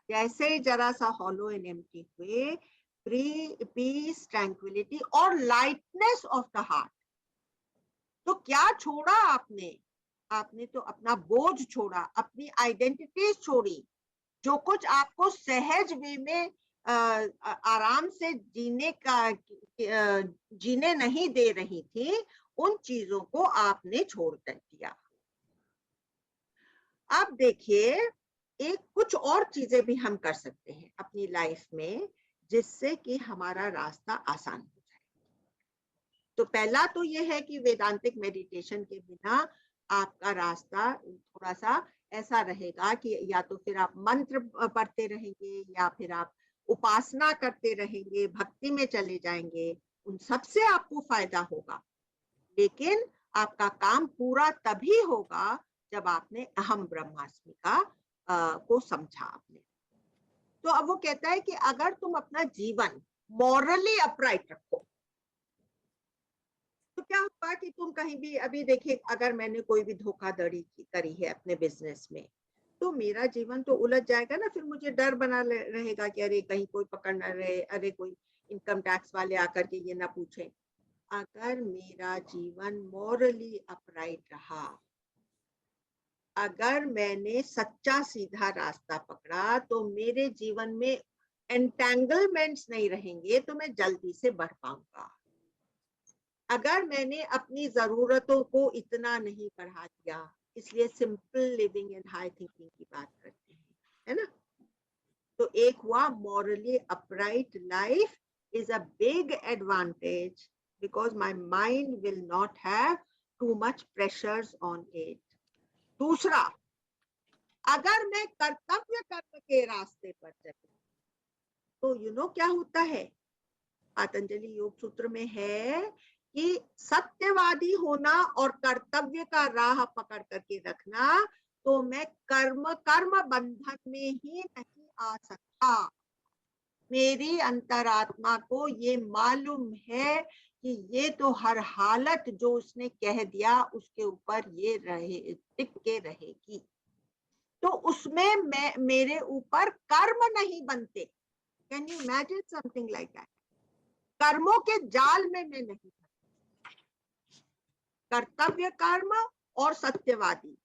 जैसे जरा सा hollow and empty हुए, peace, tranquility और lightness of the heart. तो क्या छोड़ा आपने? आपने तो अपना बोझ छोड़ा, अपनी आइडेंटिटी छोड़ी। जो कुछ आपको सहज वे में आराम से जीने का जीने नहीं दे रही थी, उन चीजों को आपने छोड़ दिया। अब देखिए, एक कुछ और चीजें भी हम कर सकते हैं अपनी लाइफ में जिससे कि हमारा रास्ता आसान हो जाए। तो पहला तो ये है कि वेदांतिक मेडिटेशन के बिना आपका रास्ता थोड़ा सा ऐसा रहेगा कि या तो फिर आप मंत्र पढ़ते रहेंगे या फिर आप उपासना करते रहेंगे, भक्ति में चले जाएंगे, उन सबसे आपको फायदा होगा। लेकिन आपका काम पूरा तभी होगा जब आपने अहम ब्रह्मास्मि को समझा आपने। तो अब वो कहता है कि अगर तुम अपना जीवन मॉरली अपराइट रखो तो क्या होगा कि तुम कहीं भी, अभी देखिए अगर मैंने कोई भी धोखाधड़ी करी है अपने बिजनेस में, तो मेरा जीवन तो उलझ जाएगा ना। फिर मुझे डर बना रहेगा कि अरे कहीं कोई पकड़ ना रहे, अरे कोई इनकम टैक्स वाले आकर के ये ना पूछे। अगर मेरा जीवन मॉरली अपराइट रहा, अगर मैंने सच्चा सीधा रास्ता पकड़ा, तो मेरे जीवन में एंटेंगलमेंट्स नहीं रहेंगे, तो मैं जल्दी से बढ़ पाऊंगा। अगर मैंने अपनी जरूरतों को इतना नहीं बढ़ा दिया, इसलिए simple living and high thinking की बात करते हैं, है ना। तो एक हुआ morally upright life is a big advantage because my mind will not have too much pressures on it. दूसरा, अगर मैं कर्तव्य कर्म के रास्ते पर चलूं, तो क्या होता है, पतंजलि योग सूत्र में है कि सत्यवादी होना और कर्तव्य का राह पकड़ करके रखना, तो मैं कर्म बंधन में ही नहीं आ सकता। मेरी अंतरात्मा को ये मालूम है कि ये तो हर हालत जो उसने कह दिया उसके ऊपर ये टिक के रहेगी, तो उसमें मेरे ऊपर कर्म नहीं बनते। Can you imagine something like that? कर्मों के जाल में मैं नहीं फंसती। कर्तव्य कर्म और सत्यवादी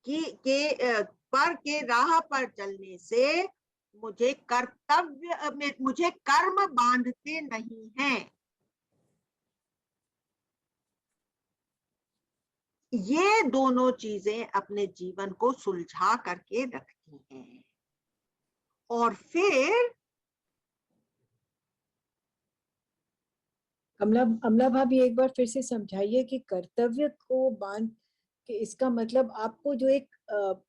के राह पर चलने से मुझे मुझे कर्म बांधते नहीं हैं। ये दोनों चीजें अपने जीवन को सुलझा करके रखती हैं। और फिर अमला भाभी एक बार फिर से समझाइए कि कर्तव्य को बांध के इसका मतलब आपको जो एक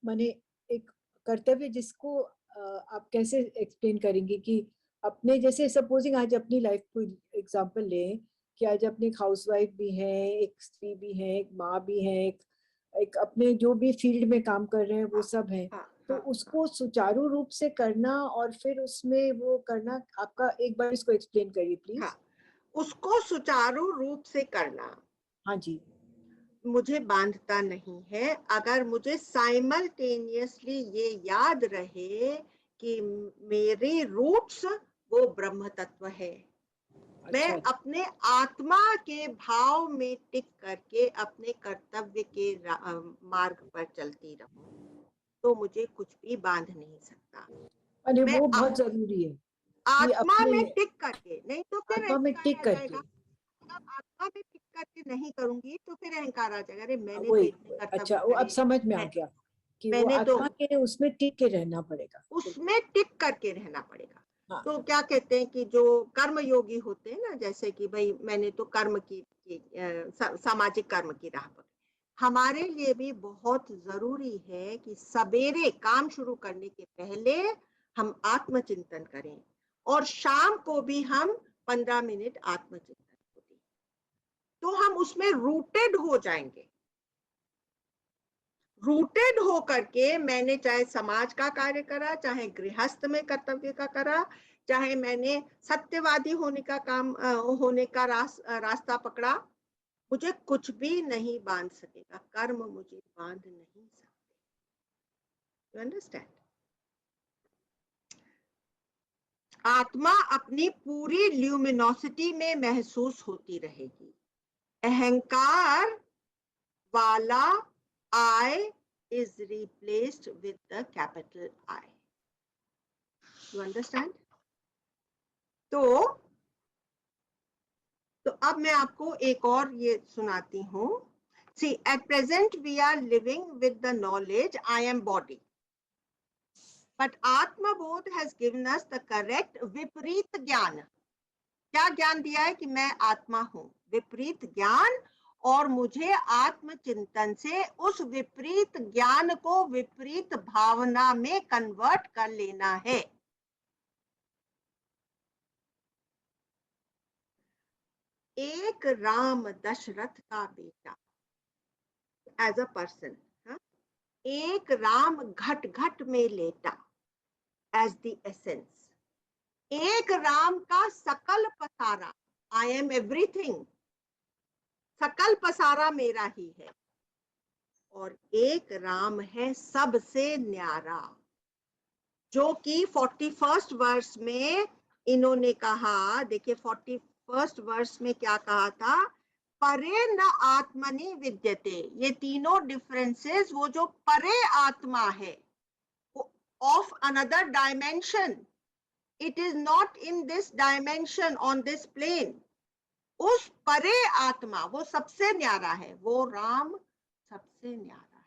माने एक कर्तव्य जिसको आप कैसे एक्सप्लेन करेंगे कि अपने जैसे सपोजिंग आज अपनी लाइफ को एग्जांपल लें कि आज अपने एक हाउसवाइफ भी हैं, एक स्त्री भी है, एक माँ भी है, एक अपने जो भी फील्ड में काम कर रहे हैं वो सब है। तो उसको सुचारू रूप से करना और फिर उसमें वो करना, आपका एक बार इसको एक्सप्लेन करिए प्लीज। उसको सुचारू रूप से करना, हाँ जी, मुझे बांधता नहीं है अगर मुझे साइमल्टेनियसली ये याद रहे कि मेरे रूट्स वो ब्रह्म तत्व है। मैं अपने आत्मा के भाव में टिक करके अपने कर्तव्य के मार्ग पर चलती रहूं, तो मुझे कुछ भी बांध नहीं सकता। अरे वो बहुत जरूरी है आत्मा में टिक करके, नहीं तो फिर आत्मा में टिक करके। आत्मा में टिक करके नहीं करूंगी तो फिर अहंकार आ जाएगा, अरे मैंने वही, तो इतने कर्तव्य अच्छा वो अब समझ में आ गया कि वो मैंने तो आत्मा के उसमें टिक के रहना पड़ेगा, उसमें टिक करके रहना पड़ेगा। हाँ। तो क्या कहते हैं कि जो कर्म योगी होते हैं ना, जैसे कि भाई मैंने तो कर्म की सामाजिक कर्म की राह पर, हमारे लिए भी बहुत जरूरी है कि सवेरे काम शुरू करने के पहले हम आत्मचिंतन करें और शाम को भी हम 15 मिनट आत्मचिंतन करें, तो हम उसमें रूटेड हो जाएंगे। रूटेड हो करके मैंने चाहे समाज का कार्य करा, चाहे गृहस्थ में कर्तव्य का करा, चाहे मैंने सत्यवादी होने का काम होने का रास्ता पकड़ा, मुझे कुछ भी नहीं बांध सकेगा, कर्म मुझे बांध नहीं सकते। You understand? आत्मा अपनी पूरी ल्यूमिनोसिटी में महसूस होती रहेगी। अहंकार वाला I is replaced with the capital I. You understand? तो अब मैं आपको एक और ये सुनाती हूँ. See, at present we are living with the knowledge I am body. But Atma Bodh has given us the correct विपरीत ज्ञान. क्या ज्ञान दिया है कि मैं आत्मा हूँ, विपरीत ज्ञान, और मुझे आत्मचिंतन से उस विपरीत ज्ञान को विपरीत भावना में कन्वर्ट कर लेना है. एक राम दशरथ का बेटा, एज अ पर्सन, एक राम घट घट में लेटा, एज द एसेंस. एक राम का सकल पसारा, आई एम एवरीथिंग, सकल पसारा मेरा ही है. और एक राम है सबसे न्यारा, जो कि 41st वर्ष में इन्होंने कहा. देखिए 41st वर्ष में क्या कहा था, परे न आत्मनि विद्यते. ये तीनों डिफरेंसेस, वो जो परे आत्मा है, of another dimension, it is not in this dimension, on this plane. उस परे आत्मा, वो सबसे न्यारा है, वो राम सबसे न्यारा है.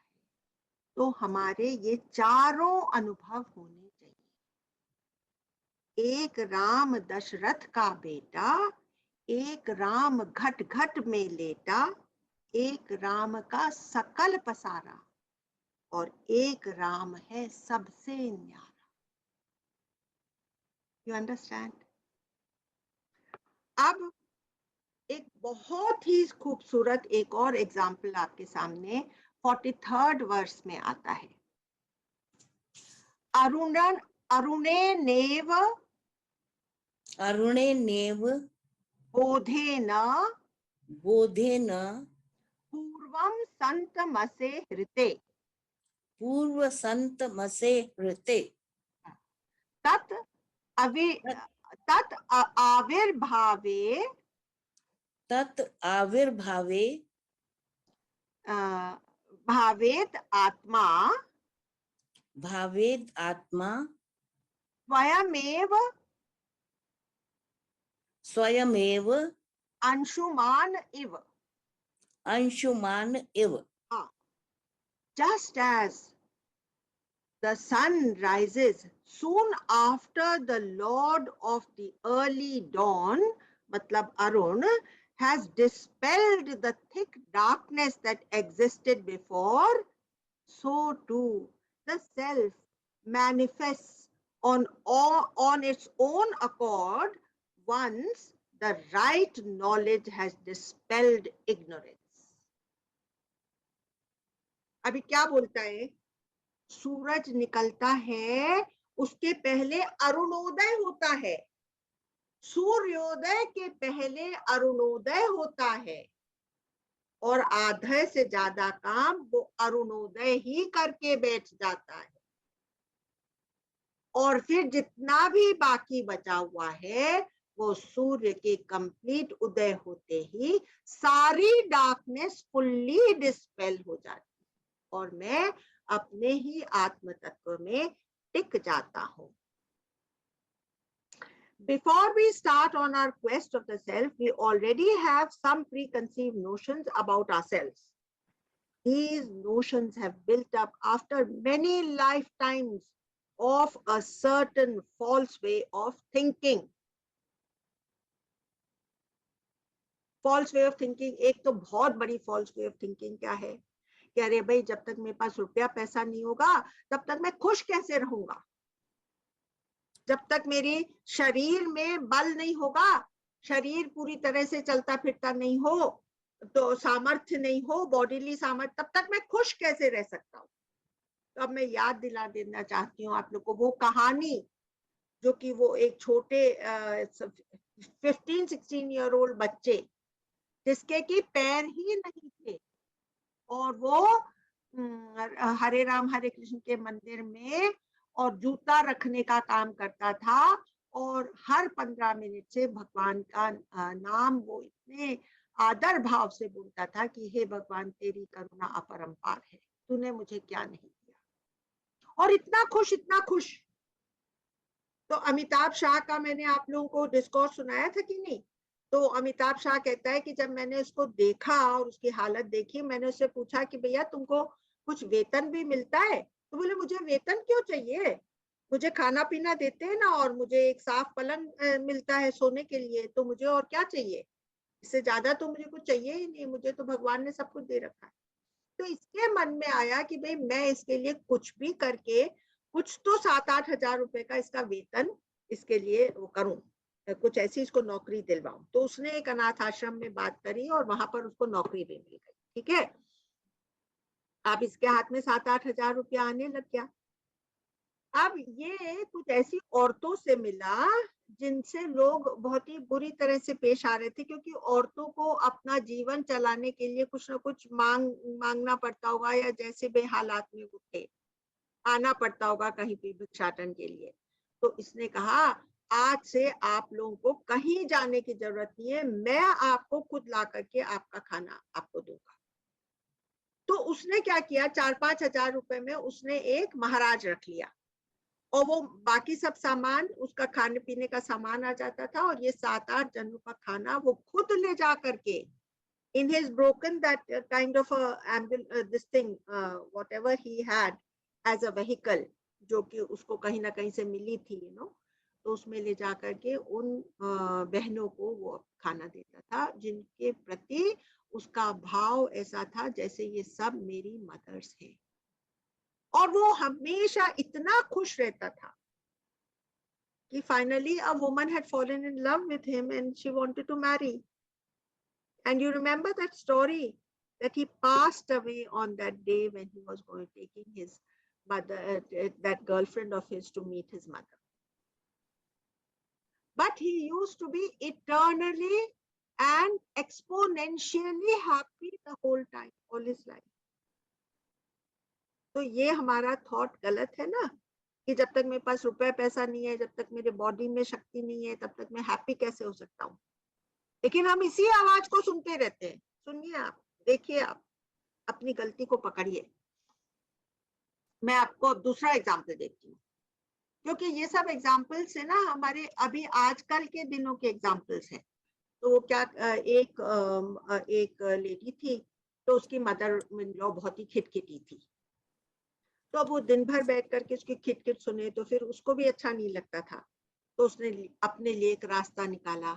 तो हमारे ये चारों अनुभव होने चाहिए. एक राम दशरथ का बेटा, एक राम घट घट में लेटा, एक राम का सकल पसारा, और एक राम है सबसे न्यारा. You understand? अब एक बहुत ही खूबसूरत एक और एग्जाम्पल आपके सामने 43rd वर्ष में आता है. अरुणे नेव बोधेन पूर्वं संतमसे हृते तत् आविर्भावे भावेत आत्मा स्वयमेव अंशुमान इव. Just as the sun rises soon after the Lord of the early dawn, matlab Arun, has dispelled the thick darkness that existed before, so too the self manifests on its own accord once the right knowledge has dispelled ignorance. अभी क्या बोलता है, सूरज निकलता है, उसके पहले अरुणोदय होता है. सूर्योदय के पहले अरुणोदय होता है, और आधे से ज्यादा काम वो अरुणोदय ही करके बैठ जाता है. और फिर जितना भी बाकी बचा हुआ है, वो सूर्य के कंप्लीट उदय होते ही सारी डार्कनेस फुल्ली डिस्पेल हो जाती है, और मैं अपने ही आत्म तत्व में टिक जाता हूं. Before we start on our quest of the self, we already have some preconceived notions about ourselves. These notions have built up after many lifetimes of a certain false way of thinking. False way of thinking, एक तो बहुत बड़ी false way of thinking क्या है कि अरे भाई जब तक मेरे पास रुपया पैसा नहीं होगा तब तक मैं खुश कैसे रहूंगा, जब तक मेरी शरीर में बल नहीं होगा, शरीर पूरी तरह से चलता फिरता नहीं हो, तो सामर्थ्य नहीं हो, बॉडीली सामर्थ्य, तब तक मैं खुश कैसे रह सकता हूँ. तो अब मैं याद दिला देना चाहती हूँ आप लोग को वो कहानी, जो कि वो एक छोटे 15-16 ईयर ओल्ड बच्चे, जिसके की पैर ही नहीं थे, और वो हरे राम हरे कृष्ण के मंदिर में और जूता रखने का काम करता था, और हर 15 मिनट से भगवान का नाम वो इतने आदर भाव से बोलता था कि हे भगवान तेरी करुणा अपरंपार है, तूने मुझे क्या नहीं दिया, और इतना खुश इतना खुश. तो अमिताभ शाह का मैंने आप लोगों को डिस्कोर्स सुनाया था कि नहीं, तो अमिताभ शाह कहता है कि जब मैंने उसको देखा और उसकी हालत देखी, मैंने उससे पूछा कि भैया तुमको कुछ वेतन भी मिलता है? तो बोले मुझे वेतन क्यों चाहिए, मुझे खाना पीना देते हैं ना, और मुझे एक साफ पलंग मिलता है सोने के लिए, तो मुझे और क्या चाहिए, इससे ज्यादा तो मुझे कुछ चाहिए ही नहीं, मुझे तो भगवान ने सब कुछ दे रखा है। तो इसके मन में आया कि भाई मैं इसके लिए कुछ भी करके कुछ तो 7-8 हजार रुपए का इसका वेतन इसके लिए वो करूं, कुछ ऐसी इसको नौकरी दिलवाऊं। तो उसने एक अनाथ आश्रम में बात करी और वहां पर उसको नौकरी भी मिल गई। ठीक है, अब इसके हाथ में 7-8 हजार रुपया आने लग गया। अब ये कुछ ऐसी औरतों से मिला जिनसे लोग बहुत ही बुरी तरह से पेश आ रहे थे, क्योंकि औरतों को अपना जीवन चलाने के लिए कुछ ना कुछ मांगना पड़ता होगा, या जैसे भी हालात में वो थे आना पड़ता होगा कहीं भी भिक्षाटन के लिए। तो इसने कहा आज से आप लोगों को कहीं जाने की जरूरत नहीं है, मैं आपको खुद ला करके आपका खाना आपको दूंगा। तो उसने क्या किया, 4-5 हजार रुपए में उसने एक महाराज रख लिया, और वो बाकी सब सामान उसका खाने पीने का सामान आ जाता था, और ये 7-8 जनों का खाना वो खुद ले जा करके in his broken that kind of a this thing whatever he had as a vehicle, जो कि उसको कहीं ना कहीं से मिली थी तो उसमें ले जा करके उन बहनों को वो खाना देता था, जिनके प्रति उसका भाव ऐसा था जैसे ये सब मेरी मदर्स है। और वो हमेशा इतना खुश रहता था कि finally a woman had fallen in love with him and she wanted to marry. And you remember that story that he passed away on that day when he was going taking his mother, that girlfriend of his, to meet his mother. But he used to be eternally and exponentially happy the whole time, all his life. तो ये हमारा थॉट गलत है ना, कि जब तक मेरे पास रुपए पैसा नहीं है, जब तक मेरे बॉडी में शक्ति नहीं है, तब तक मैं हैप्पी कैसे हो सकता हूँ। लेकिन हम इसी आवाज को सुनते रहते हैं। सुनिए आप, देखिए आप, अपनी गलती को पकड़िए। मैं आपको अब दूसरा एग्जाम्पल देती हूँ, क्योंकि ये सब एग्जाम्पल्स है ना हमारे अभी आजकल के दिनों के एग्जाम्पल्स हैं। तो क्या एक लेडी थी, तो उसकी मदर इन लॉ बहुत ही खिटखिटी थी। तो अब वो दिन भर बैठ करके उसकी खिटखिट सुने तो फिर उसको भी अच्छा नहीं लगता था। तो उसने अपने लिए एक रास्ता निकाला।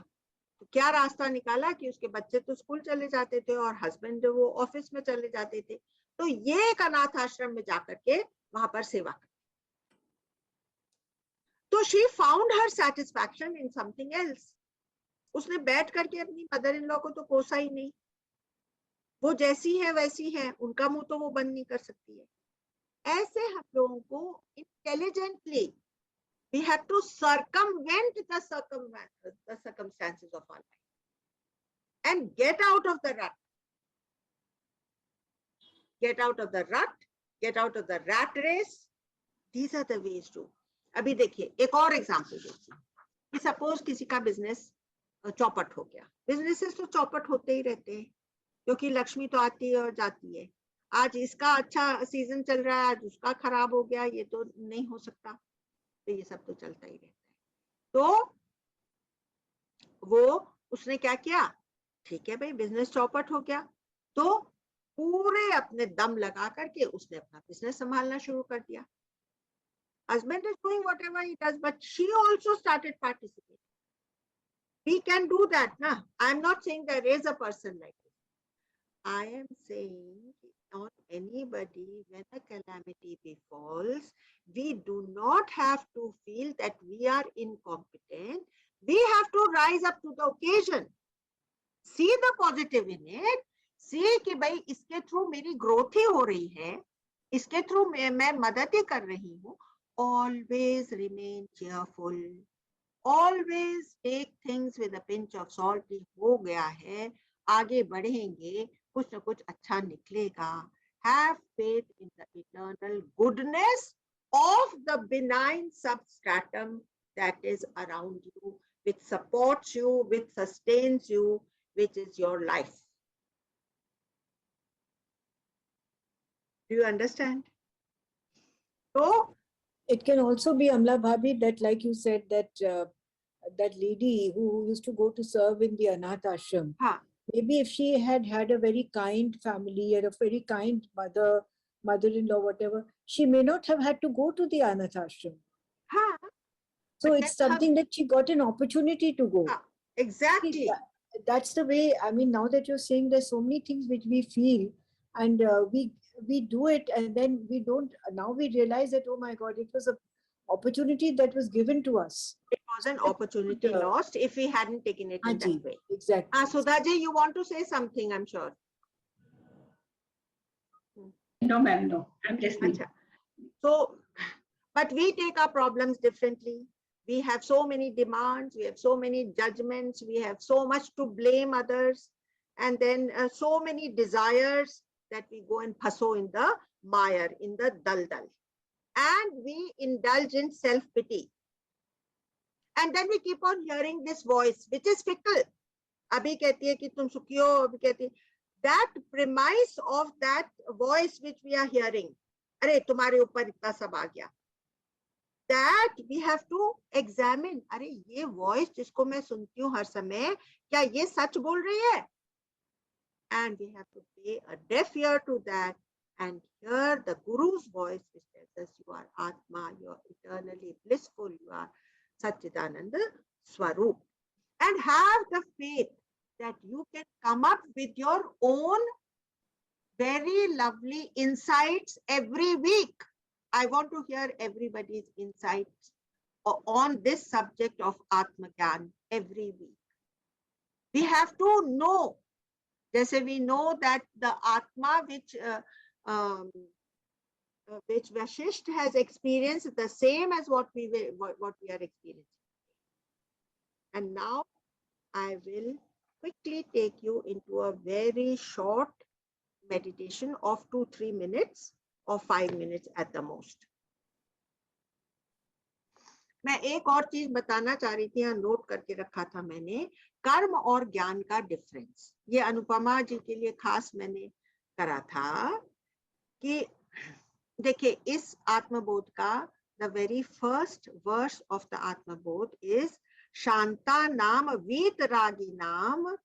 तो क्या रास्ता निकाला कि उसके बच्चे तो स्कूल चले जाते थे और हस्बैंड वो ऑफिस में चले जाते थे, तो ये एक अनाथ आश्रम में जाकर के वहां पर सेवा कर। तो she found her satisfaction in something else. उसने बैठ करके अपनी मदर इन लॉ को तो कोसा ही नहीं, वो जैसी है वैसी है, उनका मुंह तो वो बंद नहीं कर सकती है। ऐसे हम लोगों को intelligently we have to circumvent the circumstances of our life and get out of the rut. Get out of the rut, get out of the rat race. These are the ways to. अभी देखिए एक और एग्जांपल देखिए कि सपोज किसी का बिजनेस चौपट हो गया। बिजनेसेस तो चौपट होते ही रहते हैं, क्योंकि लक्ष्मी तो आती है और जाती है। आज इसका अच्छा सीजन चल रहा है, आज उसका खराब हो गया, ये तो नहीं हो सकता। तो ये सब तो चलता ही रहता है। तो वो उसने क्या किया, ठीक है भाई बिजनेस चौपट हो गया, तो पूरे अपने दम लगा करके उसने अपना बिजनेस संभालना शुरू कर दिया। Husband is doing whatever he does, but she also started participating. We can do that, na? I am not saying there is a person like this. I am saying not anybody, when a calamity befalls, we do not have to feel that we are incompetent. We have to rise up to the occasion. See the positive in it. See कि भाई इसके थ्रू मेरी ग्रोथ ही हो रही है, इसके थ्रू मैं मदद ही कर रही हूँ। Always remain cheerful. Always take things with a pinch of salt. हो गया है, आगे बढ़ेंगे, कुछ ना कुछ अच्छा निकलेगा। Have faith in the eternal goodness of the benign substratum that is around you, which supports you, which sustains you, which is your life. Do you understand? So it can also be, Amla Bhabhi, that like you said that that lady who used to go to serve in the Anath Ashram. हाँ, Maybe if she had had a very kind family or a very kind mother-in-law, whatever, she may not have had to go to the Anath Ashram. हाँ, So but it's then something that she got an opportunity to go. हाँ, See, exactly. that's the way. I mean, now that you're saying, there's so many things which we feel, and we do it, and then we don't. Now we realize that, oh my God, it was an opportunity that was given to us. It was an opportunity lost if we hadn't taken it in that way. Exactly. Sudha ji, you want to say something, I'm sure. No, ma'am, no. I'm listening. Acha. So, but we take our problems differently. We have so many demands, we have so many judgments, we have so much to blame others, and then so many desires that we go and phaso in the mire, in the daldal. And we indulge in self-pity. And then we keep on hearing this voice, which is fickle. Abhi kehti hai ki tum sukhi ho, abhi kehti hai. That premise of that voice which we are hearing, अरे तुम्हारे ऊपर इतना सब आ गया, that we have to examine. अरे ये voice जिसको मैं सुनती हूँ हर समय, क्या ये सच बोल रही है? And we have to pay a deaf ear to that and hear the Guru's voice which tells us you are Atma, you are eternally blissful, you are Satchidananda Swarup. And have the faith that you can come up with your own very lovely insights every week. I want to hear everybody's insights on this subject of Atma Gyan every week. We have to know, just we know that the Atma which Vashisht has experienced the same as what we are experiencing. And now I will quickly take you into a very short meditation of 2-3 minutes or 5 minutes at the most. मैं एक और चीज बताना चाह रही थी, यहाँ नोट करके रखा था मैंने, कर्म और ज्ञान का डिफरेंस. ये अनुपमा जी के लिए खास मैंने करा था कि देखिए इस आत्मबोध का the very first verse of the Atmabodh is Shanta नाम वीतरागी नाम,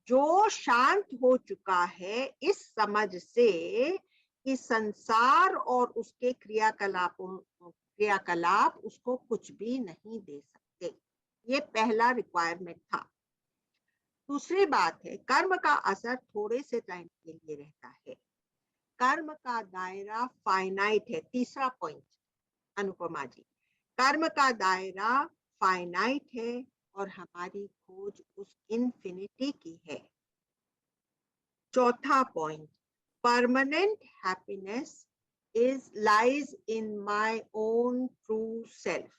जो शांत हो चुका है इस समझ से कि संसार और उसके क्रियाकलाप उसको कुछ भी नहीं दे सकते. ये पहला रिक्वायरमेंट था. दूसरी बात है, कर्म का असर थोड़े से टाइम के लिए रहता है. कर्म का दायरा फाइनाइट है. तीसरा पॉइंट अनुपमा जी, कर्म का दायरा फाइनाइट है और हमारी खोज उस इन्फिनिटी की है. चौथा point, permanent happiness lies in my own true self.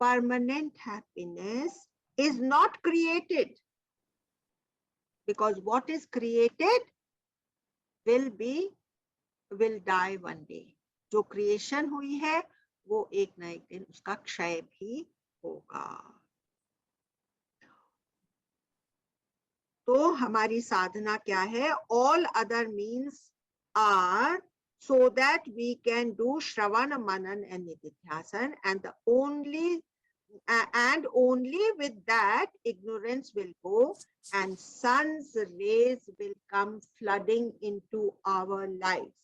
Permanent happiness is not created, because what is created will die one day. जो creation हुई है वो एक ना एक दिन उसका क्षय भी होगा. तो हमारी साधना क्या है? All other means are so that we can do Shravana, Manan and Nididhyasan, and only with that ignorance will go and sun's rays will come flooding into our lives.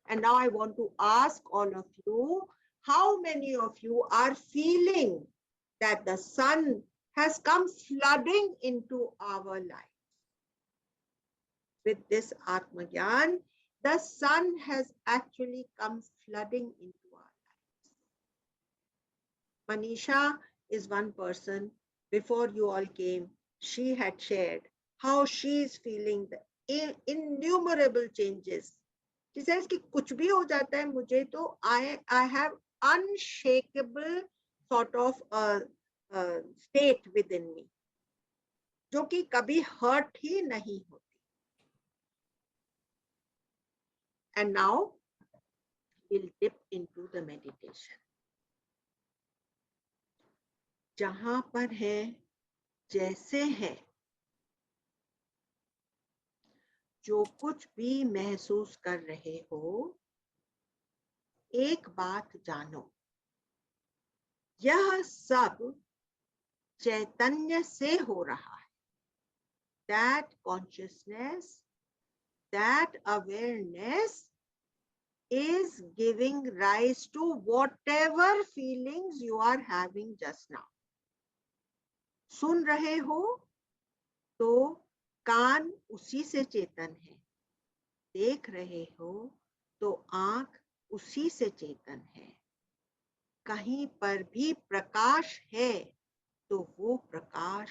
And now I want to ask all of you, how many of you are feeling that the sun has come flooding into our lives? With this Atma Gyan, the sun has actually come flooding into our lives. Manisha is one person. Before you all came, she had shared how she is feeling the innumerable changes. She says कि कुछ भी हो जाता है मुझे तो I have unshakable sort of state within me, जो कि कभी hurt ही नहीं होती. And now we'll dip into the meditation. जहां पर है, जैसे है, जो कुछ भी महसूस कर रहे हो, एक बात जानो, यह सब चैतन्य से हो रहा है. That consciousness, that awareness is giving rise to whatever feelings you are having just now. सुन रहे हो तो कान उसी से चेतन है. देख रहे हो तो आंख उसी से चेतन है. कहीं पर भी प्रकाश है तो वो प्रकाश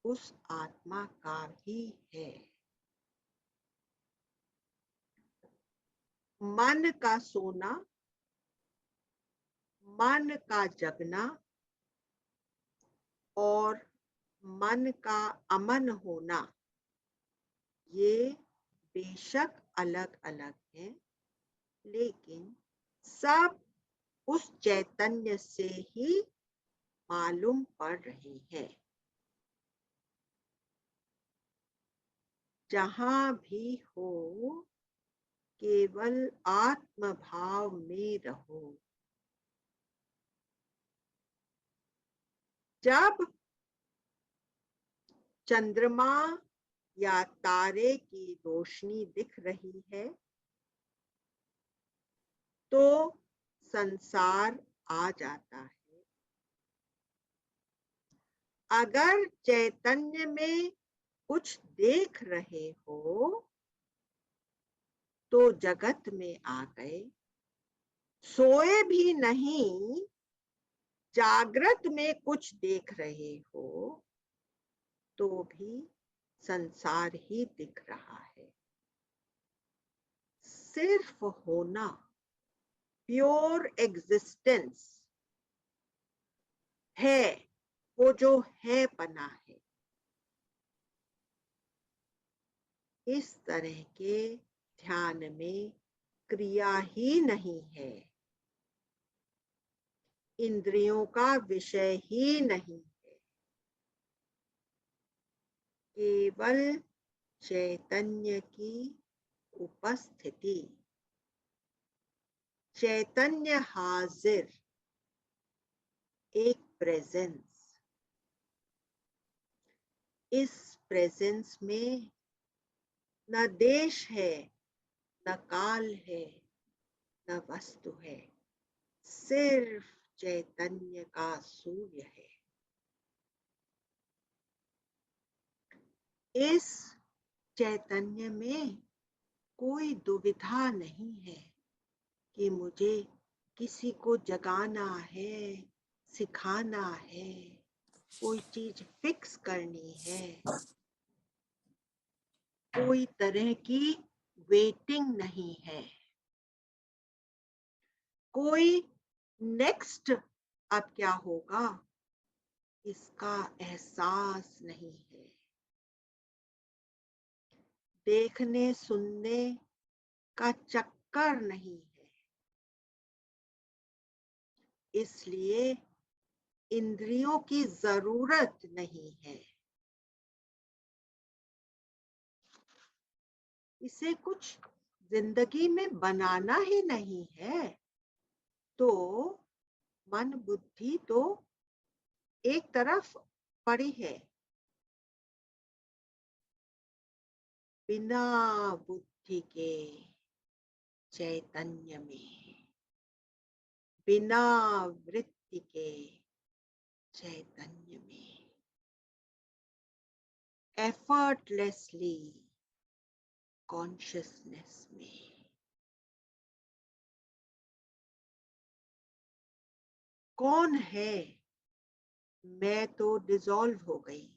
उस आत्मा का ही है. मन का सोना, मन का जगना और मन का अमन होना, ये बेशक अलग अलग है, लेकिन सब उस चैतन्य से ही मालूम पड़ रही है. जहां भी हो केवल आत्म भाव में रहो. जब चंद्रमा या तारे की रोशनी दिख रही है तो संसार आ जाता है. अगर चैतन्य में कुछ देख रहे हो तो जगत में आ गए. सोए भी नहीं, जागृत में कुछ देख रहे हो तो भी संसार ही दिख रहा है. सिर्फ होना, प्योर एग्जिस्टेंस है, वो जो है पना है. इस तरह के ध्यान में क्रिया ही नहीं है, इंद्रियों का विषय ही नहीं है, केवल चैतन्य की उपस्थिति. चैतन्य हाजिर, एक प्रेजेंस. इस प्रेजेंस में न देश है, न काल है, न वस्तु है, सिर्फ चैतन्य का सूर्य है. इस चैतन्य में कोई दुविधा नहीं है कि मुझे किसी को जगाना है, सिखाना है, कोई चीज फिक्स करनी है. कोई तरह की वेटिंग नहीं है. कोई नेक्स्ट अब क्या होगा इसका एहसास नहीं है. देखने सुनने का चक्कर नहीं है. इसलिए इंद्रियों की जरूरत नहीं है. इसे कुछ जिंदगी में बनाना ही नहीं है तो मन बुद्धि तो एक तरफ पड़ी है. बिना बुद्धि के चैतन्य में, बिना वृत्ति के चैतन्य में, एफर्टलेसली कॉन्शियसनेस में. कौन है? मैं तो डिसॉल्व हो गई.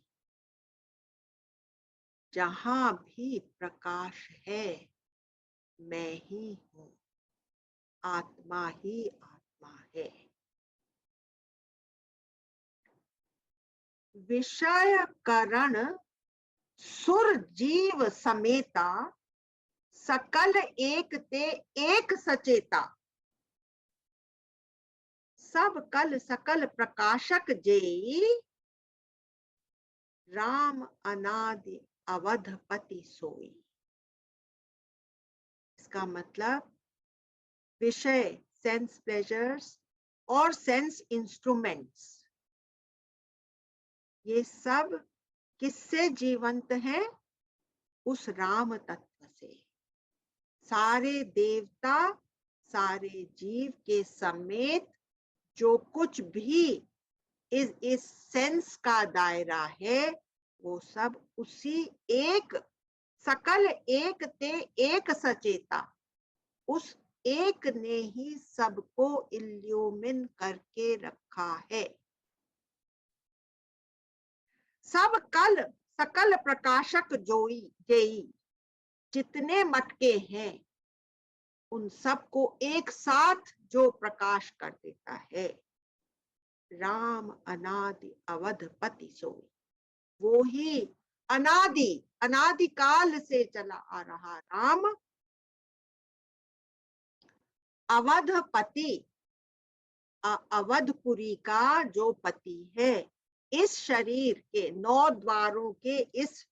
जहां भी प्रकाश है मैं ही हूं. आत्मा ही आत्मा है. विषय करण सुर जीव समेता, सकल एक ते एक सचेता. सब कल सकल प्रकाशक जेई, राम अनादि अवधपति सोई. इसका मतलब विषय, सेंस प्लेजर्स, और सेंस इंस्ट्रूमेंट्स, ये सब किससे जीवंत हैं? उस राम तत्व से। सारे देवता, सारे जीव के समेत जो कुछ भी इस सेंस का दायरा है, वो सब उसी एक सकल एक ते एक सचेता, उस एक ने ही सबको इल्यूमिन करके रखा है। सब कल सकल प्रकाशक जोई जेई जितने मटके हैं, उन सबको एक साथ जो प्रकाश कर देता है, राम अनादि अवधपति सोई। वो ही अनादि अनादि काल से चला आ रहा राम, अवधपति अवधपुरी का जो पति है, इस शरीर के 9 द्वारों के इस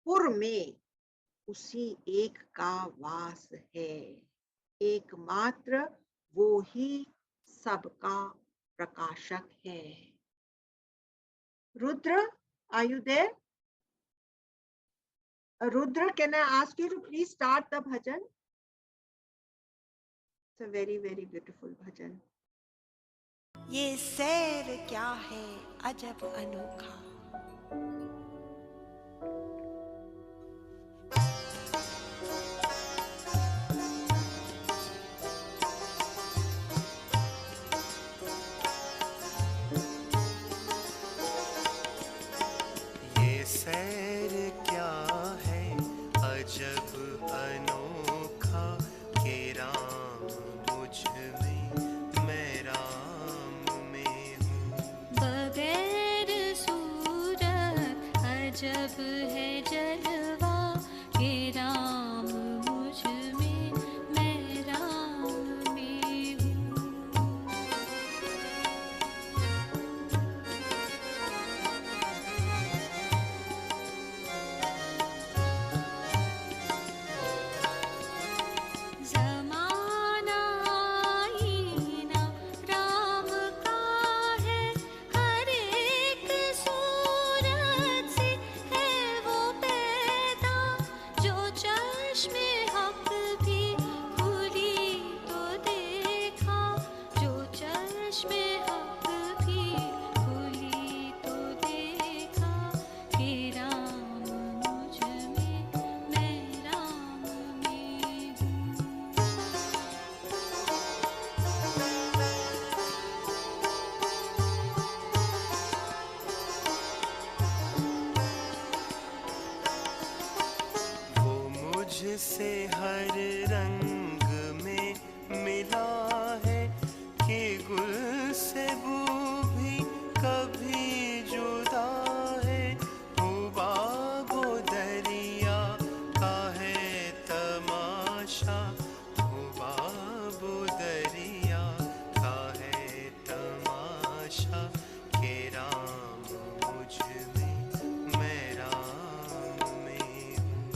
पुर में उसी एक का वास है। एकमात्र वो ही सबका प्रकाशक है। Rudra, are you there? Rudra, can I ask you to please start the bhajan? It's a very, very beautiful bhajan. ये सैर क्या है अजब अनोखा, ये सैर क्या है अजब अनोखा, के राम मुझ में मैं राम में हूँ। बगैर सूरत अजब है जलवा, के राम मुझ में मैं राम में हूँ। ज़माना आईना राम का है, हर एक सूरत से है वो पैदा, जो चश्मे हक भी खुली तो देखा, जो चश्मे हक भी खुली तो देखा, कि राम मुझ में मैं राम में हूँ। वो मुझसे हर रंग में मिला है, कि गुल से बू भी कभी जुदा है। हुबाबो दरिया का है तमाशा, हुबाबो दरिया का है तमाशा, के राम मुझ में मैं राम में हूँ।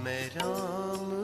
मैं राम